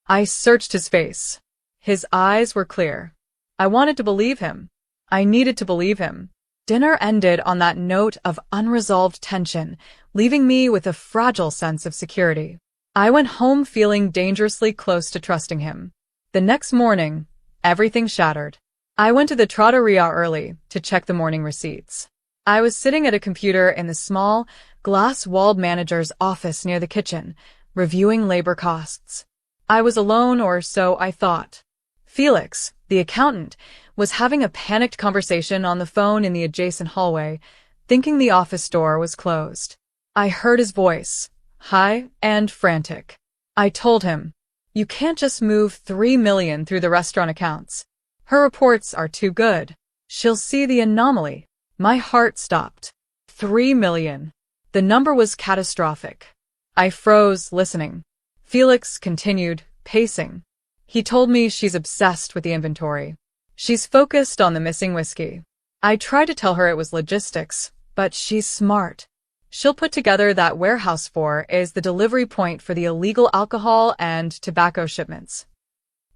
I searched his face. His eyes were clear. I wanted to believe him. I needed to believe him. Dinner ended on that note of unresolved tension, leaving me with a fragile sense of security. I went home feeling dangerously close to trusting him. The next morning, everything shattered. I went to the trattoria early to check the morning receipts. I was sitting at a computer in the small, glass-walled manager's office near the kitchen, reviewing labor costs. I was alone, or so I thought. Felix, the accountant, was having a panicked conversation on the phone in the adjacent hallway, thinking the office door was closed. I heard his voice, high and frantic. I told him, "You can't just move $3 million through the restaurant accounts. Her reports are too good. She'll see the anomaly." My heart stopped. $3 million. The number was catastrophic. I froze, listening. Felix continued, pacing. He told me she's obsessed with the inventory. She's focused on the missing whiskey. I tried to tell her it was logistics, but she's smart. She'll put together that Warehouse 4 is the delivery point for the illegal alcohol and tobacco shipments.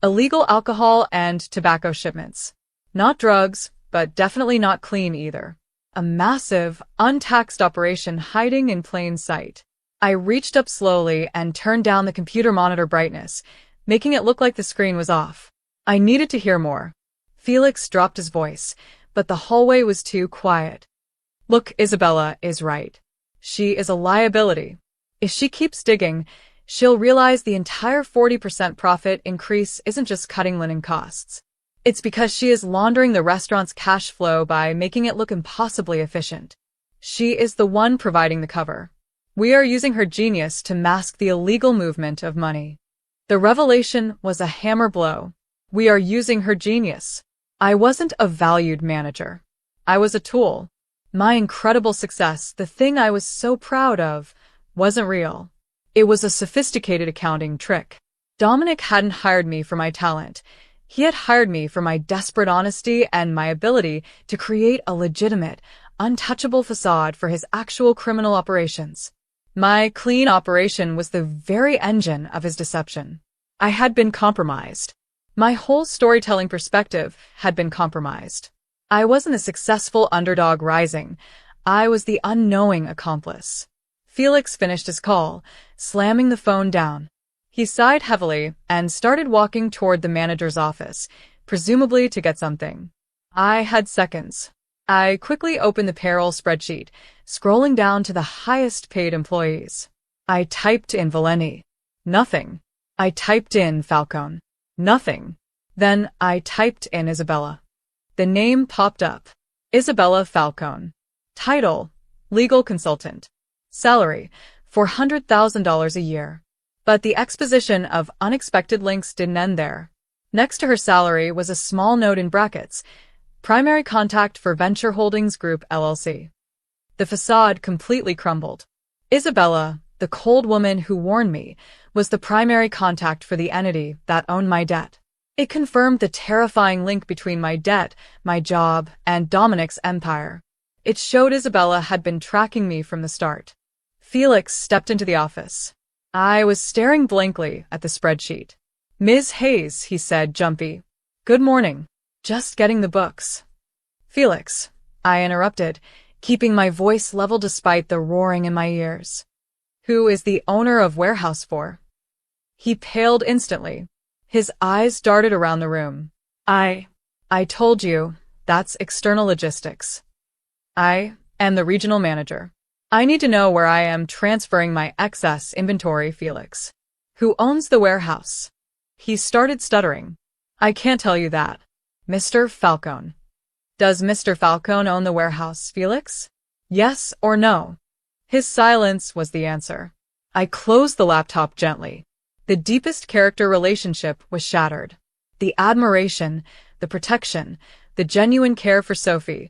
Illegal alcohol and tobacco shipments. Not drugs, but definitely not clean either. A massive, untaxed operation hiding in plain sight. I reached up slowly and turned down the computer monitor brightness, making it look like the screen was off. I needed to hear more. Felix dropped his voice, but the hallway was too quiet. "Look, Isabella is right. She is a liability. If she keeps digging, she'll realize the entire 40% profit increase isn't just cutting linen costs. It's because she is laundering the restaurant's cash flow by making it look impossibly efficient. She is the one providing the cover. We are using her genius to mask the illegal movement of money." The revelation was a hammer blow. We are using her genius. I wasn't a valued manager. I was a tool. My incredible success, the thing I was so proud of, wasn't real. It was a sophisticated accounting trick. Dominic hadn't hired me for my talent. He had hired me for my desperate honesty and my ability to create a legitimate, untouchable facade for his actual criminal operations. My clean operation was the very engine of his deception. I had been compromised. My whole storytelling perspective had been compromised. I wasn't a successful underdog rising. I was the unknowing accomplice. Felix finished his call, slamming the phone down. He sighed heavily and started walking toward the manager's office, presumably to get something. I had seconds. I quickly opened the payroll spreadsheet, scrolling down to the highest paid employees. I typed in Valeni. Nothing. I typed in Falcone. Nothing. Then I typed in Isabella. The name popped up. Isabella Falcone. Title: Legal Consultant. Salary: $400,000 a year. But the exposition of unexpected links didn't end there. Next to her salary was a small note in brackets: primary contact for Venture Holdings Group LLC. The facade completely crumbled. Isabella, the cold woman who warned me, was the primary contact for the entity that owned my debt. It confirmed the terrifying link between my debt, my job, and Dominic's empire. It showed Isabella had been tracking me from the start. Felix stepped into the office. I was staring blankly at the spreadsheet. "Ms. Hayes," he said, jumpy. "Good morning. Just getting the books." "Felix," I interrupted, keeping my voice level despite the roaring in my ears. "Who is the owner of Warehouse 4? He paled instantly. His eyes darted around the room. I told you, that's external logistics. I am the regional manager. I need to know where I am transferring my excess inventory, Felix. Who owns the warehouse?" He started stuttering. "I can't tell you that. Mr. Falcone." "Does Mr. Falcone own the warehouse, Felix? Yes or no?" His silence was the answer. I closed the laptop gently. The deepest character relationship was shattered. The admiration, the protection, the genuine care for Sophie,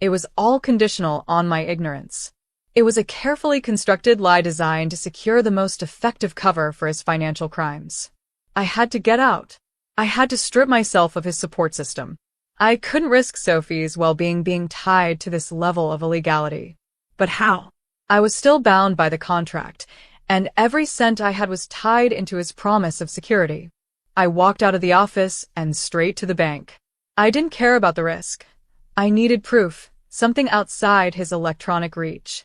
it was all conditional on my ignorance. It was a carefully constructed lie designed to secure the most effective cover for his financial crimes. I had to get out. I had to strip myself of his support system. I couldn't risk Sophie's well-being being tied to this level of illegality. But how? I was still bound by the contract, and every cent I had was tied into his promise of security. I walked out of the office and straight to the bank. I didn't care about the risk. I needed proof, something outside his electronic reach.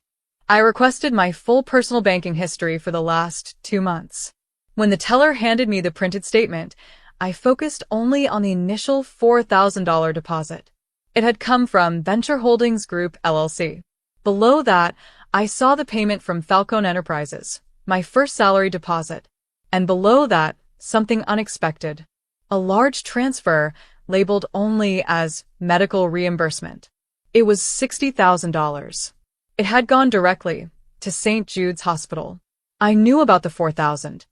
I requested my full personal banking history for the last 2 months. When the teller handed me the printed statement, I focused only on the initial $4,000 deposit. It had come from Venture Holdings Group LLC. Below that, I saw the payment from Falcone Enterprises, my first salary deposit. And below that, something unexpected. A large transfer labeled only as medical reimbursement. It was $60,000. It had gone directly to St. Jude's Hospital. I knew about the $4,000.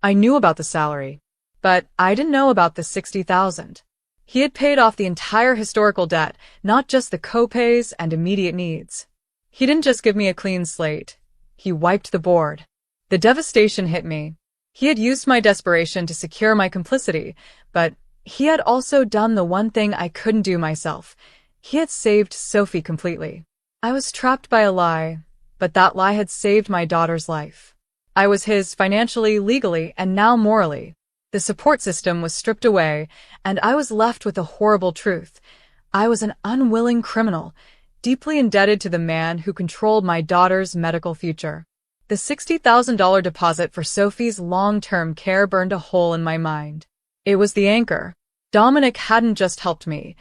I knew about the salary. But I didn't know about the $60,000. He had paid off the entire historical debt, not just the co-pays and immediate needs. He didn't just give me a clean slate. He wiped the board. The devastation hit me. He had used my desperation to secure my complicity, but he had also done the one thing I couldn't do myself. He had saved Sophie completely. I was trapped by a lie, but that lie had saved my daughter's life. I was his financially, legally, and now morally. The support system was stripped away, and I was left with a horrible truth. I was an unwilling criminal, deeply indebted to the man who controlled my daughter's medical future. The $60,000 deposit for Sophie's long-term care burned a hole in my mind. It was the anchor. Dominic hadn't just helped me.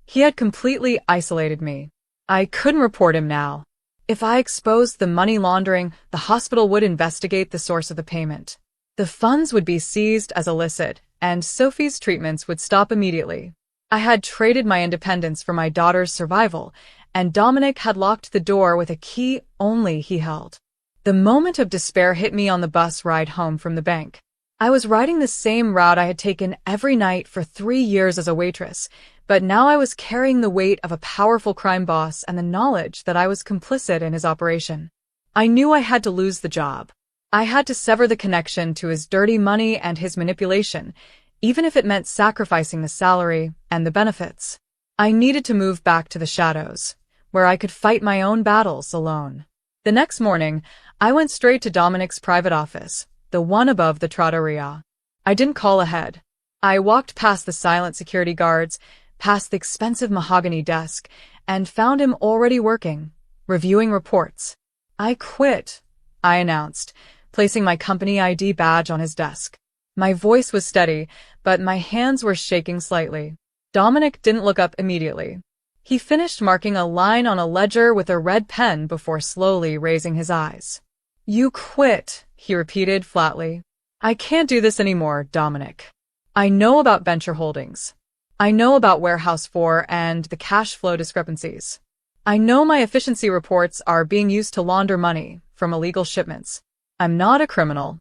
He had completely isolated me. I couldn't report him now. If I exposed the money laundering, the hospital would investigate the source of the payment. The funds would be seized as illicit, and Sophie's treatments would stop immediately. I had traded my independence for my daughter's survival, and Dominic had locked the door with a key only he held. The moment of despair hit me on the bus ride home from the bank. I was riding the same route I had taken every night for 3 years as a waitress, but now I was carrying the weight of a powerful crime boss and the knowledge that I was complicit in his operation. I knew I had to lose the job. I had to sever the connection to his dirty money and his manipulation, even if it meant sacrificing the salary and the benefits. I needed to move back to the shadows, where I could fight my own battles alone. The next morning, I went straight to Dominic's private office, the one above the trattoria. I didn't call ahead. I walked past the silent security guards, past the expensive mahogany desk, and found him already working, reviewing reports. I quit, I announced, placing my company ID badge on his desk. My voice was steady, but my hands were shaking slightly. Dominic didn't look up immediately. He finished marking a line on a ledger with a red pen before slowly raising his eyes. "You quit," he repeated flatly. "I can't do this anymore, Dominic. I know about venture holdings. I know about Warehouse 4 and the cash flow discrepancies. I know my efficiency reports are being used to launder money from illegal shipments. I'm not a criminal."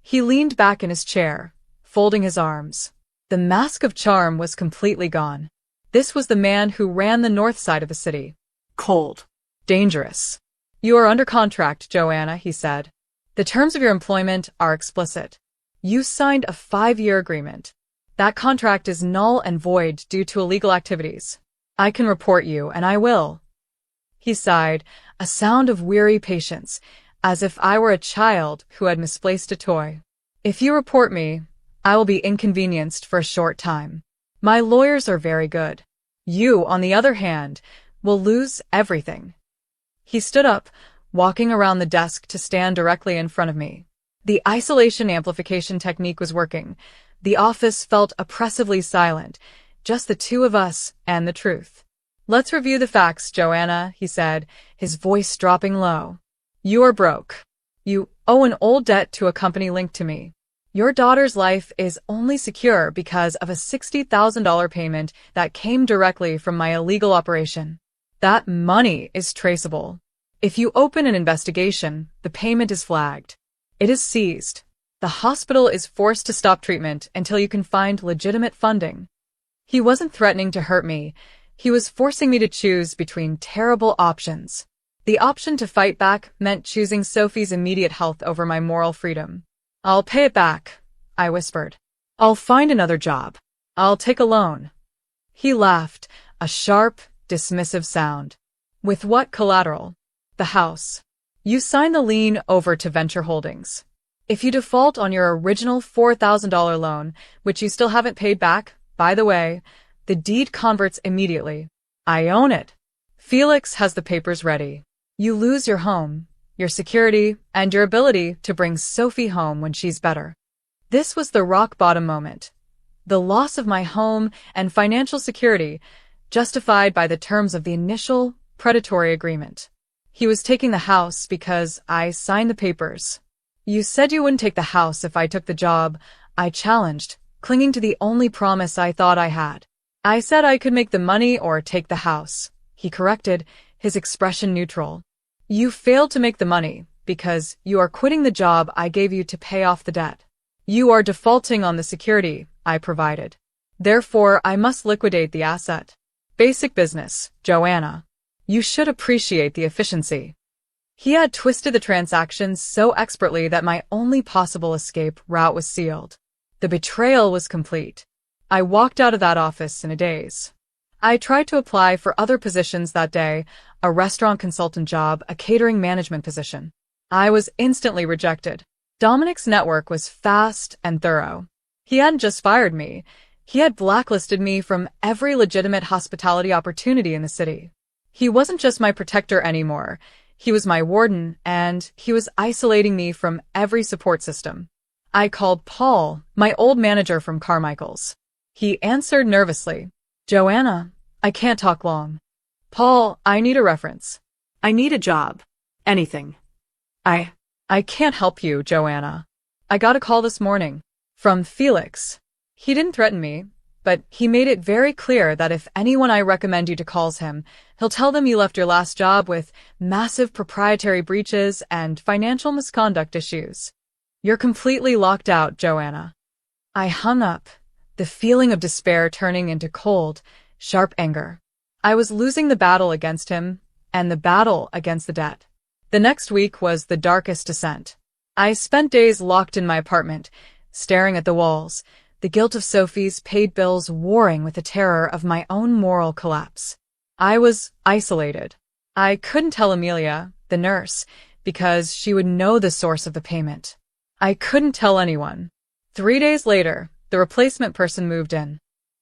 He leaned back in his chair, folding his arms. The mask of charm was completely gone. This was the man who ran the north side of the city. Cold. Dangerous. "You are under contract, Joanna," he said. "The terms of your employment are explicit. You signed a 5-year agreement. That contract is null and void due to illegal activities. I can report you, and I will." He sighed, a sound of weary patience, as if I were a child who had misplaced a toy. "If you report me, I will be inconvenienced for a short time. My lawyers are very good. You, on the other hand, will lose everything." He stood up, walking around the desk to stand directly in front of me. The isolation amplification technique was working. The office felt oppressively silent, just the two of us and the truth. "Let's review the facts, Joanna," he said, his voice dropping low. "You are broke. You owe an old debt to a company linked to me. Your daughter's life is only secure because of a $60,000 payment that came directly from my illegal operation. That money is traceable. If you open an investigation, the payment is flagged. It is seized. The hospital is forced to stop treatment until you can find legitimate funding." He wasn't threatening to hurt me. He was forcing me to choose between terrible options. The option to fight back meant choosing Sophie's immediate health over my moral freedom. "I'll pay it back," I whispered. "I'll find another job. I'll take a loan." He laughed, a sharp, dismissive sound. "With what collateral?" "The house. You sign the lien over to Venture Holdings. If you default on your original $4,000 loan, which you still haven't paid back, by the way, the deed converts immediately. I own it. Felix has the papers ready. You lose your home, your security, and your ability to bring Sophie home when she's better." This was the rock-bottom moment. The loss of my home and financial security, justified by the terms of the initial, predatory agreement. He was taking the house because I signed the papers. "You said you wouldn't take the house if I took the job," I challenged, clinging to the only promise I thought I had. "I said I could make the money or take the house," he corrected, his expression neutral. "You failed to make the money because you are quitting the job I gave you to pay off the debt. You are defaulting on the security I provided. Therefore, I must liquidate the asset. Basic business, Joanna. You should appreciate the efficiency." He had twisted the transactions so expertly that my only possible escape route was sealed. The betrayal was complete. I walked out of that office in a daze. I tried to apply for other positions that day, a restaurant consultant job, a catering management position. I was instantly rejected. Dominic's network was fast and thorough. He hadn't just fired me. He had blacklisted me from every legitimate hospitality opportunity in the city. He wasn't just my protector anymore. He was my warden, and he was isolating me from every support system. I called Paul, my old manager from Carmichael's. He answered nervously. "Joanna, I can't talk long." "Paul, I need a reference." I need a job. Anything. I can't help you, Joanna. I got a call this morning. From Felix. He didn't threaten me, but he made it very clear that if anyone I recommend you to calls him, he'll tell them you left your last job with massive proprietary breaches and financial misconduct issues. You're completely locked out, Joanna. I hung up, the feeling of despair turning into cold, sharp anger. I was losing the battle against him, and the battle against the debt. The next week was the darkest descent. I spent days locked in my apartment, staring at the walls, the guilt of Sophie's paid bills warring with the terror of my own moral collapse. I was isolated. I couldn't tell Amelia, the nurse, because she would know the source of the payment. I couldn't tell anyone. 3 days later, the replacement person moved in.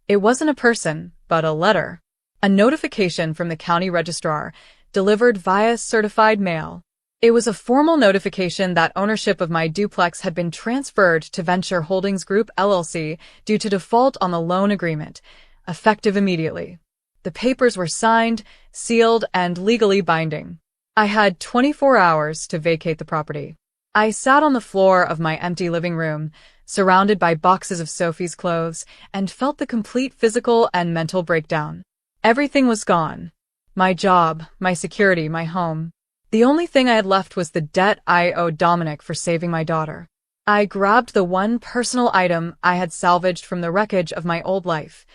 It wasn't a person, but a letter. A notification from the county registrar, delivered via certified mail. It was a formal notification that ownership of my duplex had been transferred to Venture Holdings Group LLC due to default on the loan agreement, effective immediately. The papers were signed, sealed, and legally binding. I had 24 hours to vacate the property. I sat on the floor of my empty living room, surrounded by boxes of Sophie's clothes, and felt the complete physical and mental breakdown. Everything was gone. My job, my security, my home. The only thing I had left was the debt I owed Dominic for saving my daughter. I grabbed the one personal item I had salvaged from the wreckage of my old life,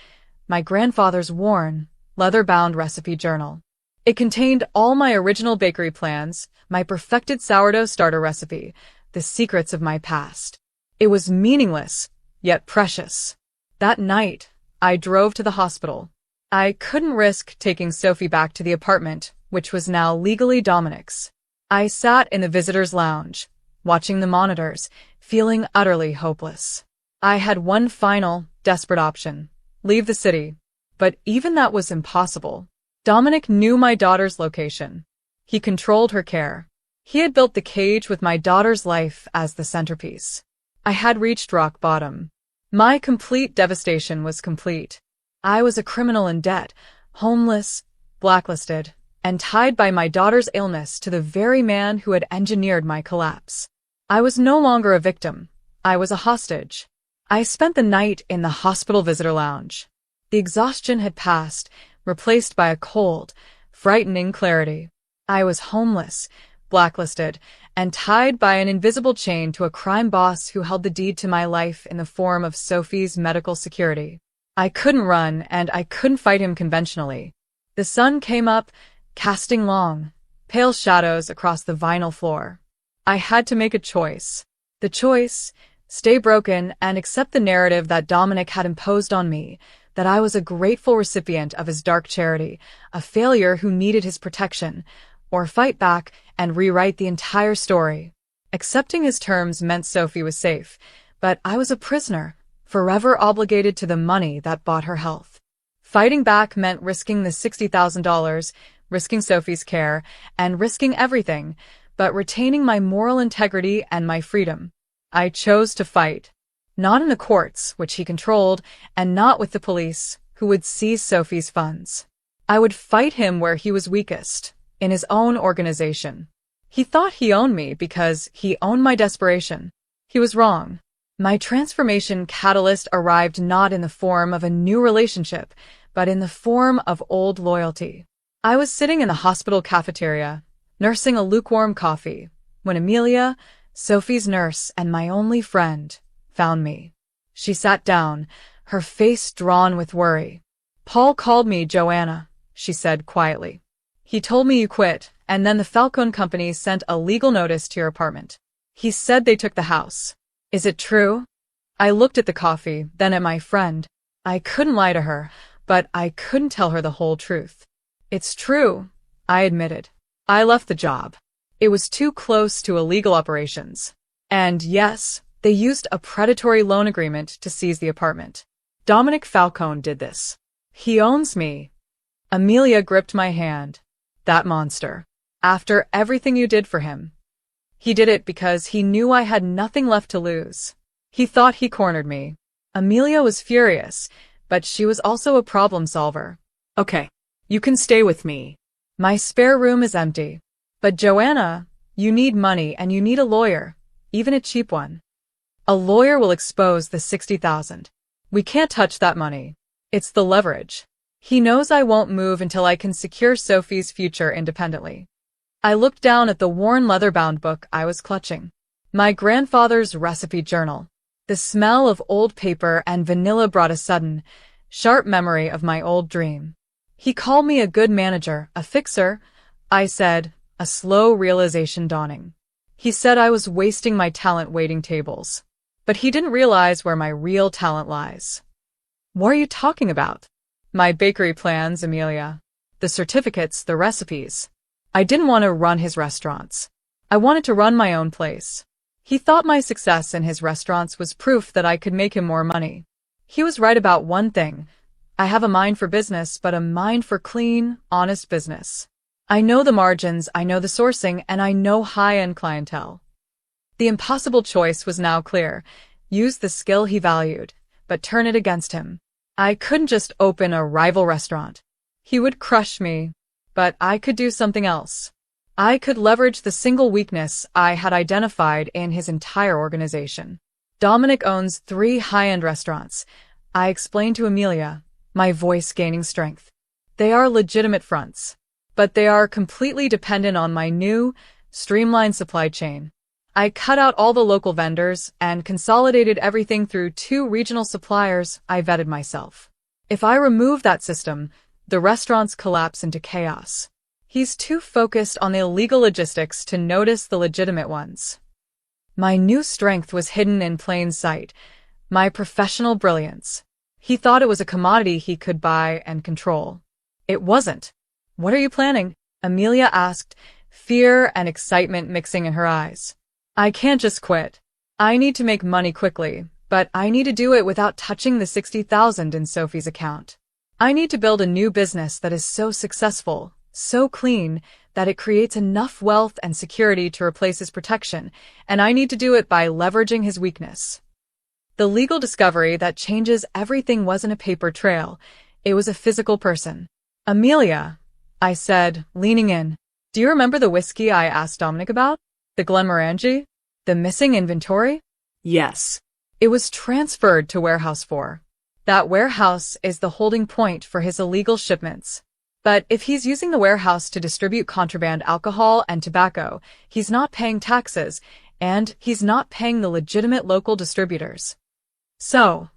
my grandfather's worn, leather-bound recipe journal. It contained all my original bakery plans, my perfected sourdough starter recipe, the secrets of my past. It was meaningless, yet precious. That night, I drove to the hospital. I couldn't risk taking Sophie back to the apartment, which was now legally Dominic's. I sat in the visitor's lounge, watching the monitors, feeling utterly hopeless. I had one final, desperate option: leave the city. But even that was impossible. Dominic knew my daughter's location. He controlled her care. He had built the cage with my daughter's life as the centerpiece. I had reached rock bottom. My complete devastation was complete. I was a criminal in debt, homeless, blacklisted, and tied by my daughter's illness to the very man who had engineered my collapse. I was no longer a victim. I was a hostage. I spent the night in the hospital visitor lounge. The exhaustion had passed, replaced by a cold, frightening clarity. I was homeless, blacklisted, and tied by an invisible chain to a crime boss who held the deed to my life in the form of Sophie's medical security. I couldn't run, and I couldn't fight him conventionally. The sun came up, casting long, pale shadows across the vinyl floor. I had to make a choice. The choice: stay broken and accept the narrative that Dominic had imposed on me, that I was a grateful recipient of his dark charity, a failure who needed his protection, or fight back and rewrite the entire story. Accepting his terms meant Sophie was safe, but I was a prisoner, forever obligated to the money that bought her health. Fighting back meant risking the $60,000, risking Sophie's care, and risking everything, but retaining my moral integrity and my freedom. I chose to fight. Not in the courts, which he controlled, and not with the police, who would seize Sophie's funds. I would fight him where he was weakest, in his own organization. He thought he owned me because he owned my desperation. He was wrong. My transformation catalyst arrived not in the form of a new relationship, but in the form of old loyalty. I was sitting in the hospital cafeteria, nursing a lukewarm coffee, when Amelia, Sophie's nurse and my only friend, found me. She sat down, her face drawn with worry. "Paul called me, Joanna," she said quietly. "He told me you quit, and then the Falcone Company sent a legal notice to your apartment. He said they took the house. Is it true?" I looked at the coffee, then at my friend. I couldn't lie to her, but I couldn't tell her the whole truth. "It's true," I admitted. "I left the job. It was too close to illegal operations. And yes, they used a predatory loan agreement to seize the apartment. Dominic Falcone did this. He owns me." Amelia gripped my hand. "That monster. After everything you did for him. He did it because he knew I had nothing left to lose. He thought he cornered me." Amelia was furious, but she was also a problem solver. Okay, you can stay with me. "My spare room is empty. But Joanna, you need money and you need a lawyer, even a cheap one. A lawyer will expose the $60,000. We can't touch that money. It's the leverage. He knows I won't move until I can secure Sophie's future independently." I looked down at the worn leather-bound book I was clutching. My grandfather's recipe journal. The smell of old paper and vanilla brought a sudden, sharp memory of my old dream. "He called me a good manager, a fixer," I said, a slow realization dawning. "He said I was wasting my talent waiting tables. But he didn't realize where my real talent lies." "What are you talking about?" "My bakery plans, Amelia. The certificates, the recipes. I didn't want to run his restaurants. I wanted to run my own place. He thought my success in his restaurants was proof that I could make him more money. He was right about one thing. I have a mind for business, but a mind for clean, honest business. I know the margins, I know the sourcing, and I know high-end clientele. The impossible choice was now clear. Use the skill he valued, but turn it against him. I couldn't just open a rival restaurant. He would crush me, but I could do something else. I could leverage the single weakness I had identified in his entire organization. Dominic owns 3 high-end restaurants. I explained to Amelia, my voice gaining strength. They are legitimate fronts, but they are completely dependent on my new, streamlined supply chain. I cut out all the local vendors and consolidated everything through 2 regional suppliers I vetted myself. If I remove that system, the restaurants collapse into chaos. He's too focused on the illegal logistics to notice the legitimate ones. My new strength was hidden in plain sight, my professional brilliance. He thought it was a commodity he could buy and control. It wasn't. What are you planning? Amelia asked, fear and excitement mixing in her eyes. I can't just quit. I need to make money quickly, but I need to do it without touching the $60,000 in Sophie's account. I need to build a new business that is so successful, so clean, that it creates enough wealth and security to replace his protection, and I need to do it by leveraging his weakness. The legal discovery that changes everything wasn't a paper trail, it was a physical person. Amelia, I said, leaning in, do you remember the whiskey I asked Dominic about? The Glenmorangie? The missing inventory? Yes. It was transferred to Warehouse 4. That warehouse is the holding point for his illegal shipments. But if he's using the warehouse to distribute contraband alcohol and tobacco, he's not paying taxes, and he's not paying the legitimate local distributors. So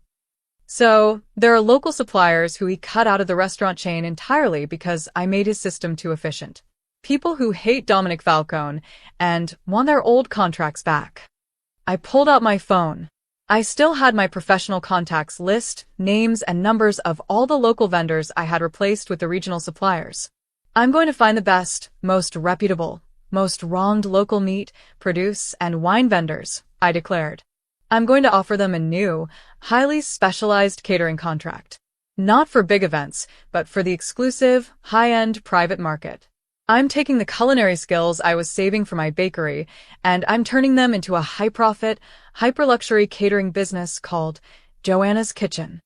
there are local suppliers who he cut out of the restaurant chain entirely because I made his system too efficient. People who hate Dominic Falcone and want their old contracts back. I pulled out my phone. I still had my professional contacts list, names and numbers of all the local vendors I had replaced with the regional suppliers. I'm going to find the best, most reputable, most wronged local meat, produce, and wine vendors, I declared. I'm going to offer them a new, highly specialized catering contract. Not for big events, but for the exclusive, high-end private market. I'm taking the culinary skills I was saving for my bakery, and I'm turning them into a high-profit, hyper-luxury catering business called Joanna's Kitchen.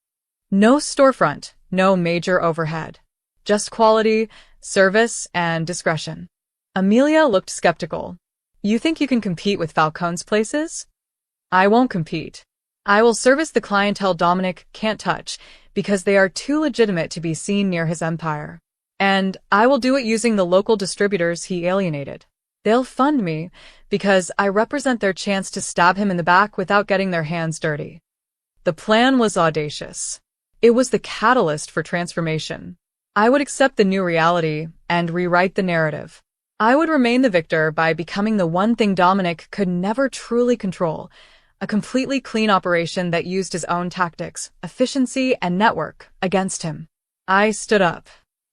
No storefront, no major overhead. Just quality, service, and discretion. Amelia looked skeptical. You think you can compete with Falcone's places? I won't compete. I will service the clientele Dominic can't touch because they are too legitimate to be seen near his empire. And I will do it using the local distributors he alienated. They'll fund me because I represent their chance to stab him in the back without getting their hands dirty. The plan was audacious. It was the catalyst for transformation. I would accept the new reality and rewrite the narrative. I would remain the victor by becoming the one thing Dominic could never truly control, a completely clean operation that used his own tactics, efficiency, and network against him. I stood up.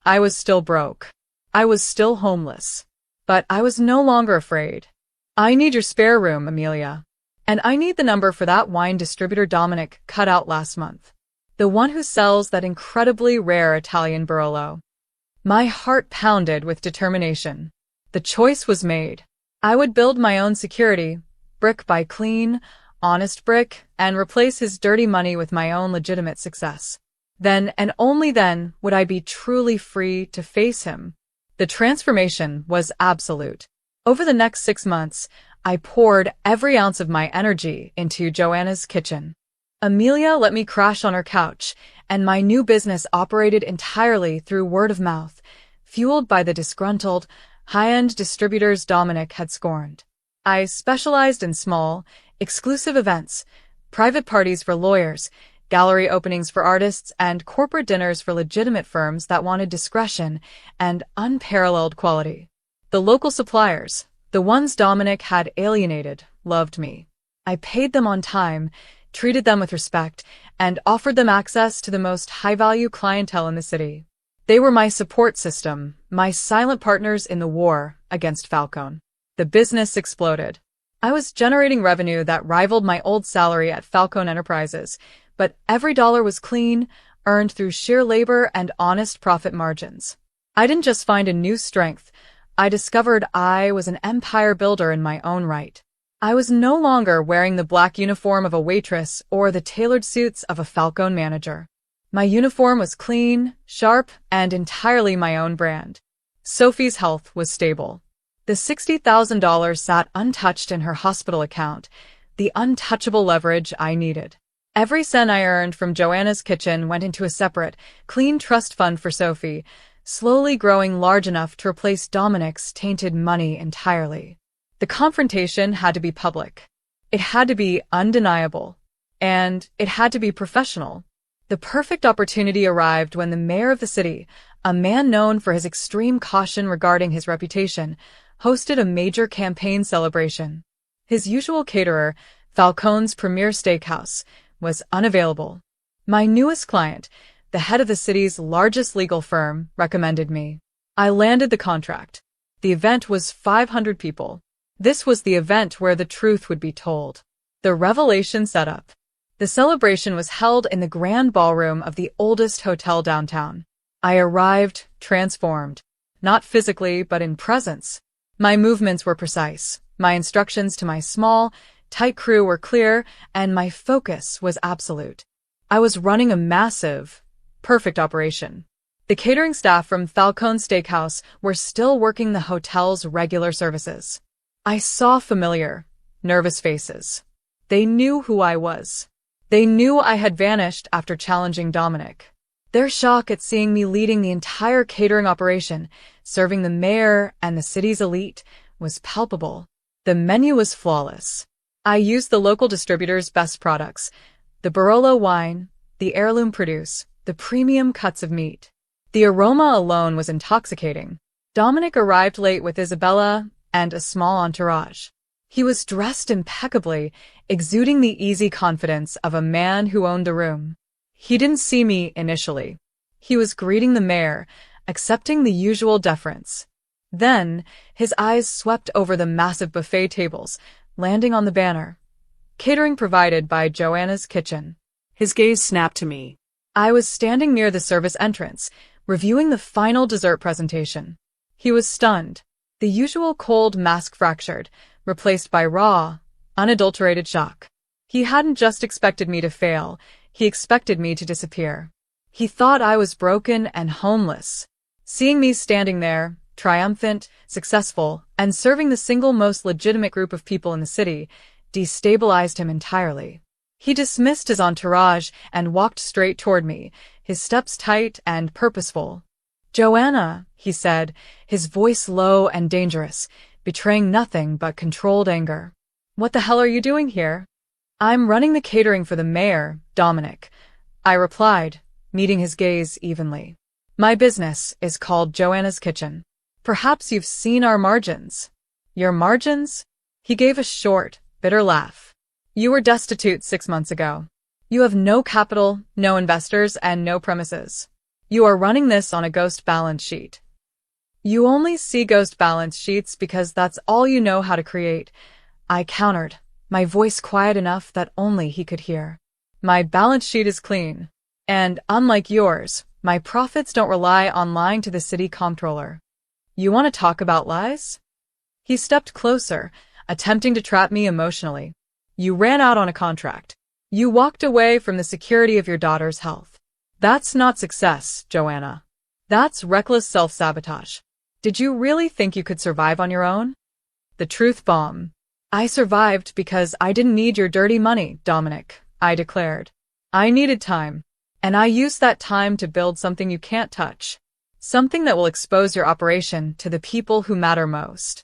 I was still broke. I was still homeless. But I was no longer afraid. I need your spare room, Amelia. And I need the number for that wine distributor Dominic cut out last month. The one who sells that incredibly rare Italian Barolo. My heart pounded with determination. The choice was made. I would build my own security, brick by clean, honest brick, and replace his dirty money with my own legitimate success. Then and only then would I be truly free to face him. The transformation was absolute. Over the next 6 months, I poured every ounce of my energy into Joanna's Kitchen. Amelia let me crash on her couch, and my new business operated entirely through word of mouth, fueled by the disgruntled, high-end distributors Dominic had scorned. I specialized in small, exclusive events, private parties for lawyers, gallery openings for artists, and corporate dinners for legitimate firms that wanted discretion and unparalleled quality. The local suppliers, the ones Dominic had alienated, loved me. I paid them on time, treated them with respect, and offered them access to the most high-value clientele in the city. They were my support system, my silent partners in the war against Falcone. The business exploded. I was generating revenue that rivaled my old salary at Falcone Enterprises, but every dollar was clean, earned through sheer labor and honest profit margins. I didn't just find a new strength. I discovered I was an empire builder in my own right. I was no longer wearing the black uniform of a waitress or the tailored suits of a Falcone manager. My uniform was clean, sharp, and entirely my own brand. Sophie's health was stable. The $60,000 sat untouched in her hospital account, the untouchable leverage I needed. Every cent I earned from Joanna's kitchen went into a separate, clean trust fund for Sophie, slowly growing large enough to replace Dominic's tainted money entirely. The confrontation had to be public. It had to be undeniable. And it had to be professional. The perfect opportunity arrived when the mayor of the city, a man known for his extreme caution regarding his reputation, hosted a major campaign celebration. His usual caterer, Falcone's premier steakhouse, was unavailable. My newest client, the head of the city's largest legal firm, recommended me. I landed the contract. The event was 500 people. This was the event where the truth would be told. The revelation set up. The celebration was held in the grand ballroom of the oldest hotel downtown. I arrived transformed, not physically but in presence. My movements were precise, my instructions to my small, tight crew were clear, and my focus was absolute. I was running a massive, perfect operation. The catering staff from Falcone Steakhouse were still working the hotel's regular services. I saw familiar, nervous faces. They knew who I was. They knew I had vanished after challenging Dominic. Their shock at seeing me leading the entire catering operation, serving the mayor and the city's elite, was palpable. The menu was flawless. I used the local distributor's best products, the Barolo wine, the heirloom produce, the premium cuts of meat. The aroma alone was intoxicating. Dominic arrived late with Isabella and a small entourage. He was dressed impeccably, exuding the easy confidence of a man who owned the room. He didn't see me initially. He was greeting the mayor, accepting the usual deference. Then, his eyes swept over the massive buffet tables, landing on the banner. Catering provided by Joanna's Kitchen. His gaze snapped to me. I was standing near the service entrance, reviewing the final dessert presentation. He was stunned. The usual cold mask fractured, replaced by raw, unadulterated shock. He hadn't just expected me to fail, he expected me to disappear. He thought I was broken and homeless. Seeing me standing there, triumphant, successful, and serving the single most legitimate group of people in the city, destabilized him entirely. He dismissed his entourage and walked straight toward me, his steps tight and purposeful. "Joanna," he said, his voice low and dangerous, betraying nothing but controlled anger. "What the hell are you doing here?" "I'm running the catering for the mayor, Dominic," I replied, meeting his gaze evenly. "My business is called Joanna's Kitchen. Perhaps you've seen our margins." "Your margins?" He gave a short, bitter laugh. "You were destitute 6 months ago. You have no capital, no investors, and no premises. You are running this on a ghost balance sheet. You only see ghost balance sheets because that's all you know how to create," I countered, my voice quiet enough that only he could hear. "My balance sheet is clean. And, unlike yours, my profits don't rely on lying to the city comptroller. You want to talk about lies?" He stepped closer, attempting to trap me emotionally. "You ran out on a contract. You walked away from the security of your daughter's health. That's not success, Joanna. That's reckless self-sabotage. Did you really think you could survive on your own?" The truth bomb. "I survived because I didn't need your dirty money, Dominic," I declared. "I needed time. And I used that time to build something you can't touch. Something that will expose your operation to the people who matter most."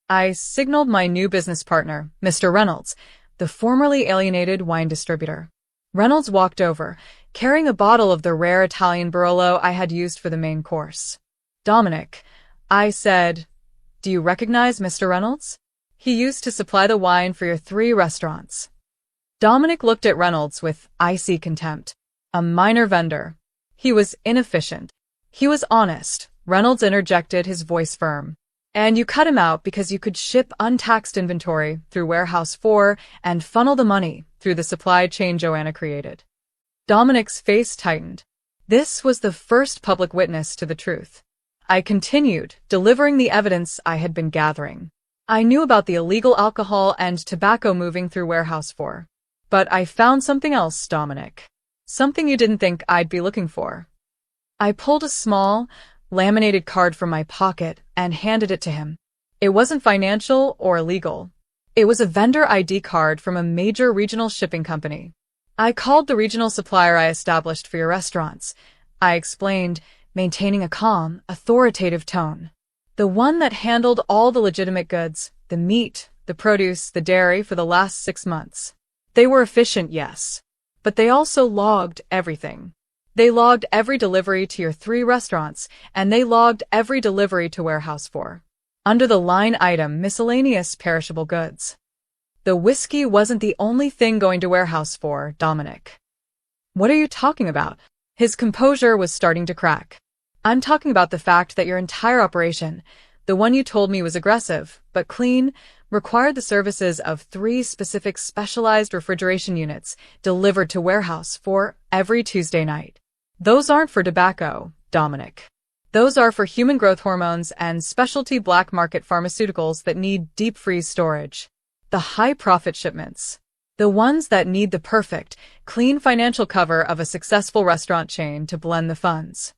I signaled my new business partner, Mr. Reynolds, the formerly alienated wine distributor. Reynolds walked over, carrying a bottle of the rare Italian Barolo I had used for the main course. "Dominic," I said, "do you recognize Mr. Reynolds? He used to supply the wine for your 3 restaurants." Dominic looked at Reynolds with icy contempt. A minor vendor. He was inefficient. He was honest, Reynolds interjected, his voice firm. And you cut him out because you could ship untaxed inventory through Warehouse 4 and funnel the money through the supply chain Joanna created. Dominic's face tightened. This was the first public witness to the truth. I continued, delivering the evidence I had been gathering. I knew about the illegal alcohol and tobacco moving through Warehouse 4. But I found something else, Dominic. Something you didn't think I'd be looking for. I pulled a small, laminated card from my pocket and handed it to him. It wasn't financial or illegal. It was a vendor ID card from a major regional shipping company. I called the regional supplier I established for your restaurants, I explained, maintaining a calm, authoritative tone. The one that handled all the legitimate goods, the meat, the produce, the dairy for the last 6 months. They were efficient, yes. But they also logged everything. They logged every delivery to your 3 restaurants, and they logged every delivery to Warehouse 4. Under the line item miscellaneous perishable goods. The whiskey wasn't the only thing going to Warehouse 4, Dominic. What are you talking about? His composure was starting to crack. I'm talking about the fact that your entire operation, the one you told me was aggressive, but clean, required the services of 3 specific specialized refrigeration units delivered to Warehouse 4 every Tuesday night. Those aren't for tobacco, Dominic. Those are for human growth hormones and specialty black market pharmaceuticals that need deep freeze storage. The high-profit shipments. The ones that need the perfect, clean financial cover of a successful restaurant chain to blend the funds.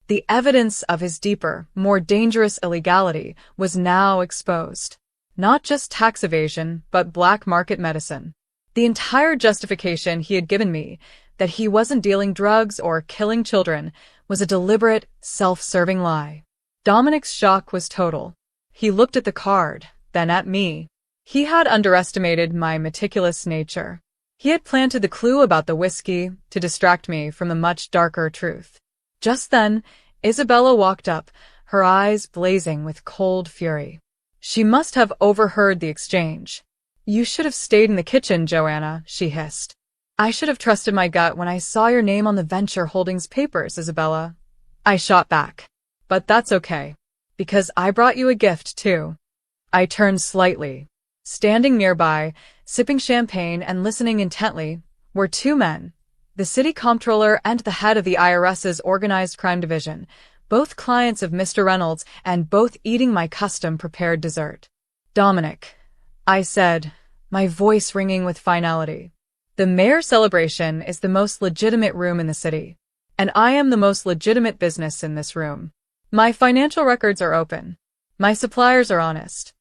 The evidence of his deeper, more dangerous illegality was now exposed. Not just tax evasion, but black market medicine. The entire justification he had given me, that he wasn't dealing drugs or killing children, was a deliberate, self-serving lie. Dominic's shock was total. He looked at the card, then at me. He had underestimated my meticulous nature. He had planted the clue about the whiskey to distract me from the much darker truth. Just then, Isabella walked up, her eyes blazing with cold fury. She must have overheard the exchange. You should have stayed in the kitchen, Joanna, she hissed. I should have trusted my gut when I saw your name on the Venture Holdings papers, Isabella. I shot back. But that's okay. Because I brought you a gift, too. I turned slightly. Standing nearby, sipping champagne and listening intently, were 2 men, the city comptroller and the head of the IRS's organized crime division, both clients of Mr. Reynolds and both eating my custom-prepared dessert. Dominic, I said, my voice ringing with finality. The mayor's celebration is the most legitimate room in the city, and I am the most legitimate business in this room. My financial records are open. My suppliers are honest.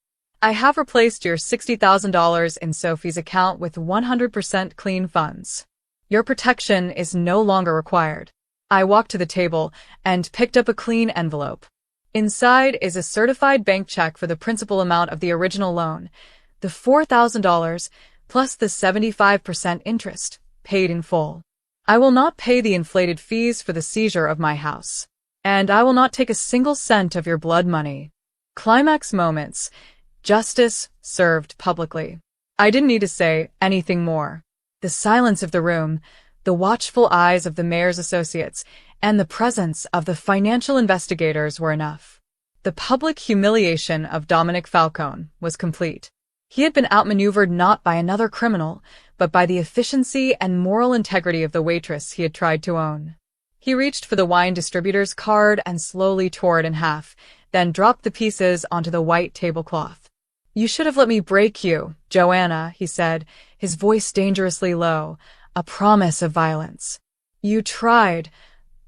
I have replaced your $60,000 in Sophie's account with 100% clean funds. Your protection is no longer required. I walked to the table and picked up a clean envelope. Inside is a certified bank check for the principal amount of the original loan, the $4,000 plus the 75% interest, paid in full. I will not pay the inflated fees for the seizure of my house. And I will not take a single cent of your blood money. Climax moments. Justice served publicly. I didn't need to say anything more. The silence of the room, the watchful eyes of the mayor's associates, and the presence of the financial investigators were enough. The public humiliation of Dominic Falcone was complete. He had been outmaneuvered not by another criminal, but by the efficiency and moral integrity of the waitress he had tried to own. He reached for the wine distributor's card and slowly tore it in half, then dropped the pieces onto the white tablecloth. You should have let me break you, Joanna, he said, his voice dangerously low, a promise of violence. You tried,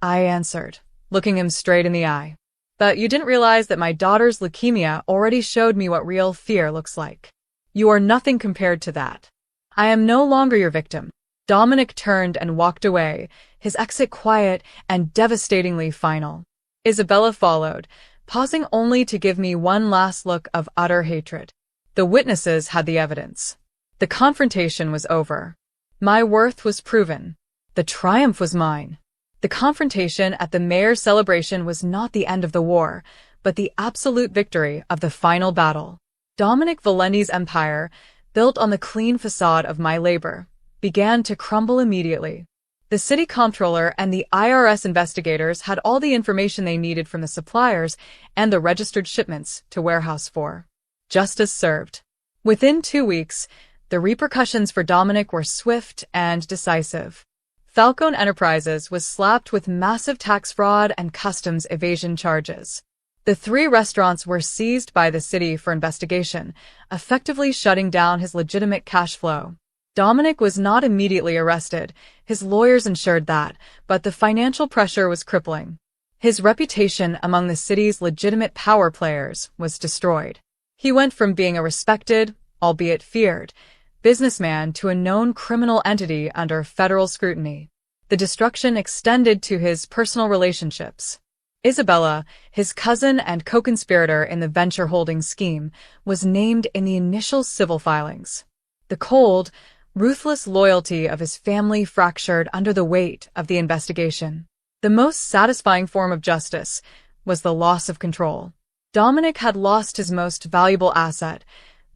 I answered, looking him straight in the eye. But you didn't realize that my daughter's leukemia already showed me what real fear looks like. You are nothing compared to that. I am no longer your victim. Dominic turned and walked away, his exit quiet and devastatingly final. Isabella followed, pausing only to give me one last look of utter hatred. The witnesses had the evidence. The confrontation was over. My worth was proven. The triumph was mine. The confrontation at the mayor's celebration was not the end of the war, but the absolute victory of the final battle. Dominic Valendi's empire, built on the clean facade of my labor, began to crumble immediately. The city comptroller and the IRS investigators had all the information they needed from the suppliers and the registered shipments to warehouse 4. Justice served. Within 2 weeks, the repercussions for Dominic were swift and decisive. Falcone Enterprises was slapped with massive tax fraud and customs evasion charges. The 3 restaurants were seized by the city for investigation, effectively shutting down his legitimate cash flow. Dominic was not immediately arrested, his lawyers ensured that, but the financial pressure was crippling. His reputation among the city's legitimate power players was destroyed. He went from being a respected, albeit feared, businessman to a known criminal entity under federal scrutiny. The destruction extended to his personal relationships. Isabella, his cousin and co-conspirator in the venture holding scheme, was named in the initial civil filings. The cold, ruthless loyalty of his family fractured under the weight of the investigation. The most satisfying form of justice was the loss of control. Dominic had lost his most valuable asset,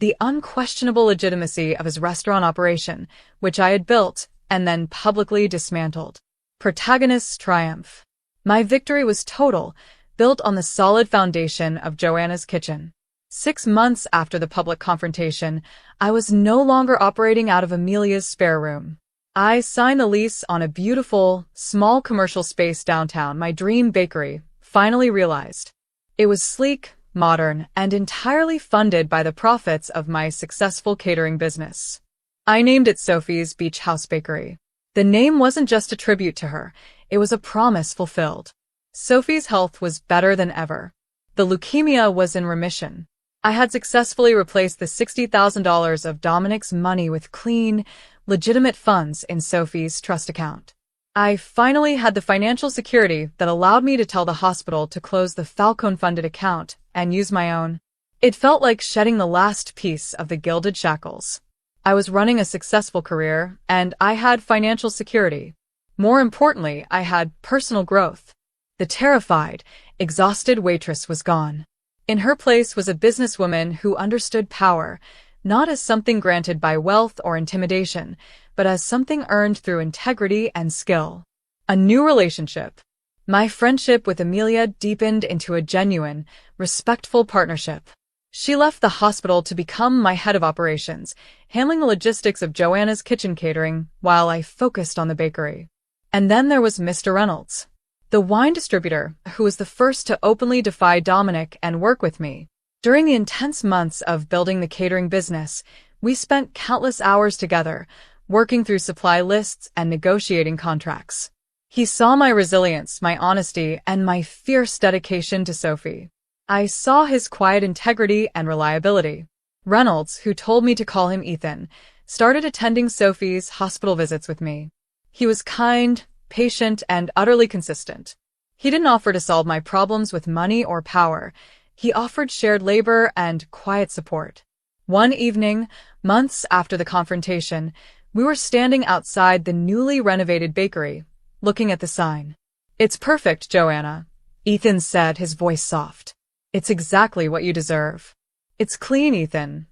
the unquestionable legitimacy of his restaurant operation, which I had built and then publicly dismantled. Protagonist's triumph. My victory was total, built on the solid foundation of Joanna's kitchen. 6 months after the public confrontation, I was no longer operating out of Amelia's spare room. I signed the lease on a beautiful, small commercial space downtown, my dream bakery, finally realized. It was sleek, modern, and entirely funded by the profits of my successful catering business. I named it Sophie's Beach House Bakery. The name wasn't just a tribute to her, it was a promise fulfilled. Sophie's health was better than ever. The leukemia was in remission. I had successfully replaced the $60,000 of Dominic's money with clean, legitimate funds in Sophie's trust account. I finally had the financial security that allowed me to tell the hospital to close the Falcone-funded account and use my own. It felt like shedding the last piece of the gilded shackles. I was running a successful career, and I had financial security. More importantly, I had personal growth. The terrified, exhausted waitress was gone. In her place was a businesswoman who understood power, not as something granted by wealth or intimidation, but as something earned through integrity and skill. A new relationship. My friendship with Amelia deepened into a genuine, respectful partnership. She left the hospital to become my head of operations, handling the logistics of Joanna's kitchen catering while I focused on the bakery. And then there was Mr. Reynolds, the wine distributor, who was the first to openly defy Dominic and work with me. During the intense months of building the catering business, we spent countless hours together, working through supply lists and negotiating contracts. He saw my resilience, my honesty, and my fierce dedication to Sophie. I saw his quiet integrity and reliability. Reynolds, who told me to call him Ethan, started attending Sophie's hospital visits with me. He was kind, patient, and utterly consistent. He didn't offer to solve my problems with money or power. He offered shared labor and quiet support. One evening, months after the confrontation, we were standing outside the newly renovated bakery, looking at the sign. "It's perfect, Joanna," Ethan said, his voice soft. "It's exactly what you deserve." "It's clean, Ethan,"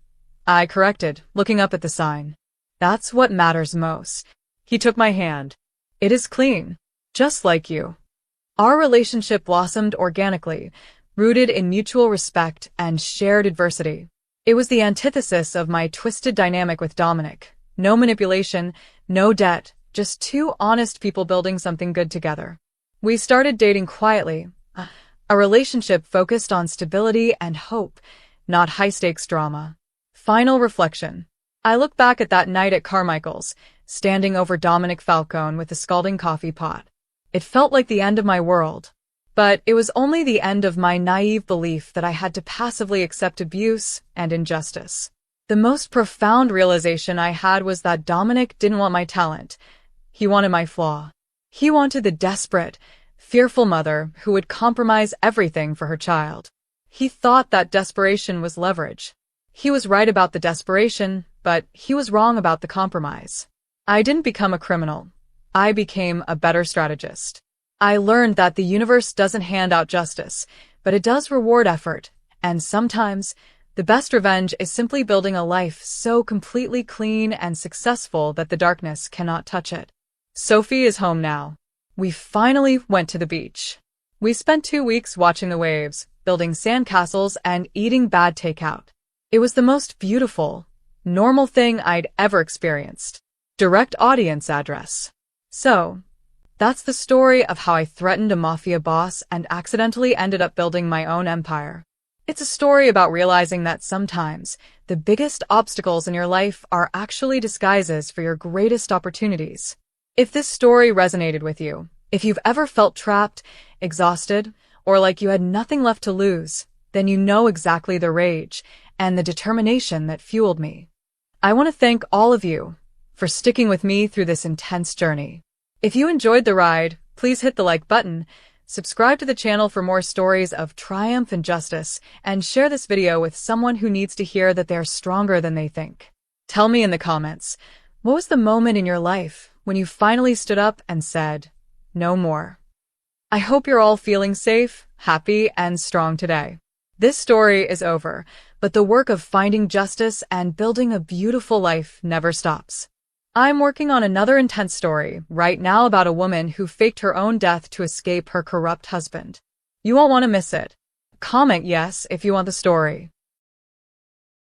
I corrected, looking up at the sign. "That's what matters most." He took my hand. "It is clean, just like you." Our relationship blossomed organically, rooted in mutual respect and shared adversity. It was the antithesis of my twisted dynamic with Dominic. No manipulation, no debt, just 2 honest people building something good together. We started dating quietly, a relationship focused on stability and hope, not high-stakes drama. Final reflection. I look back at that night at Carmichael's, standing over Dominic Falcone with a scalding coffee pot. It felt like the end of my world. But it was only the end of my naive belief that I had to passively accept abuse and injustice. The most profound realization I had was that Dominic didn't want my talent. He wanted my flaw. He wanted the desperate, fearful mother who would compromise everything for her child. He thought that desperation was leverage. He was right about the desperation, but he was wrong about the compromise. I didn't become a criminal. I became a better strategist. I learned that the universe doesn't hand out justice, but it does reward effort, and sometimes, the best revenge is simply building a life so completely clean and successful that the darkness cannot touch it. Sophie is home now. We finally went to the beach. We spent 2 weeks watching the waves, building sandcastles, and eating bad takeout. It was the most beautiful, normal thing I'd ever experienced. Direct audience address. So, that's the story of how I threatened a mafia boss and accidentally ended up building my own empire. It's a story about realizing that sometimes the biggest obstacles in your life are actually disguises for your greatest opportunities. If this story resonated with you, if you've ever felt trapped, exhausted, or like you had nothing left to lose, then you know exactly the rage and the determination that fueled me. I want to thank all of you for sticking with me through this intense journey. If you enjoyed the ride, please hit the like button, subscribe to the channel for more stories of triumph and justice, and share this video with someone who needs to hear that they're stronger than they think. Tell me in the comments, what was the moment in your life when you finally stood up and said, "No more"? I hope you're all feeling safe, happy, and strong today. This story is over, but the work of finding justice and building a beautiful life never stops. I'm working on another intense story right now about a woman who faked her own death to escape her corrupt husband. You won't want to miss it. Comment yes if you want the story.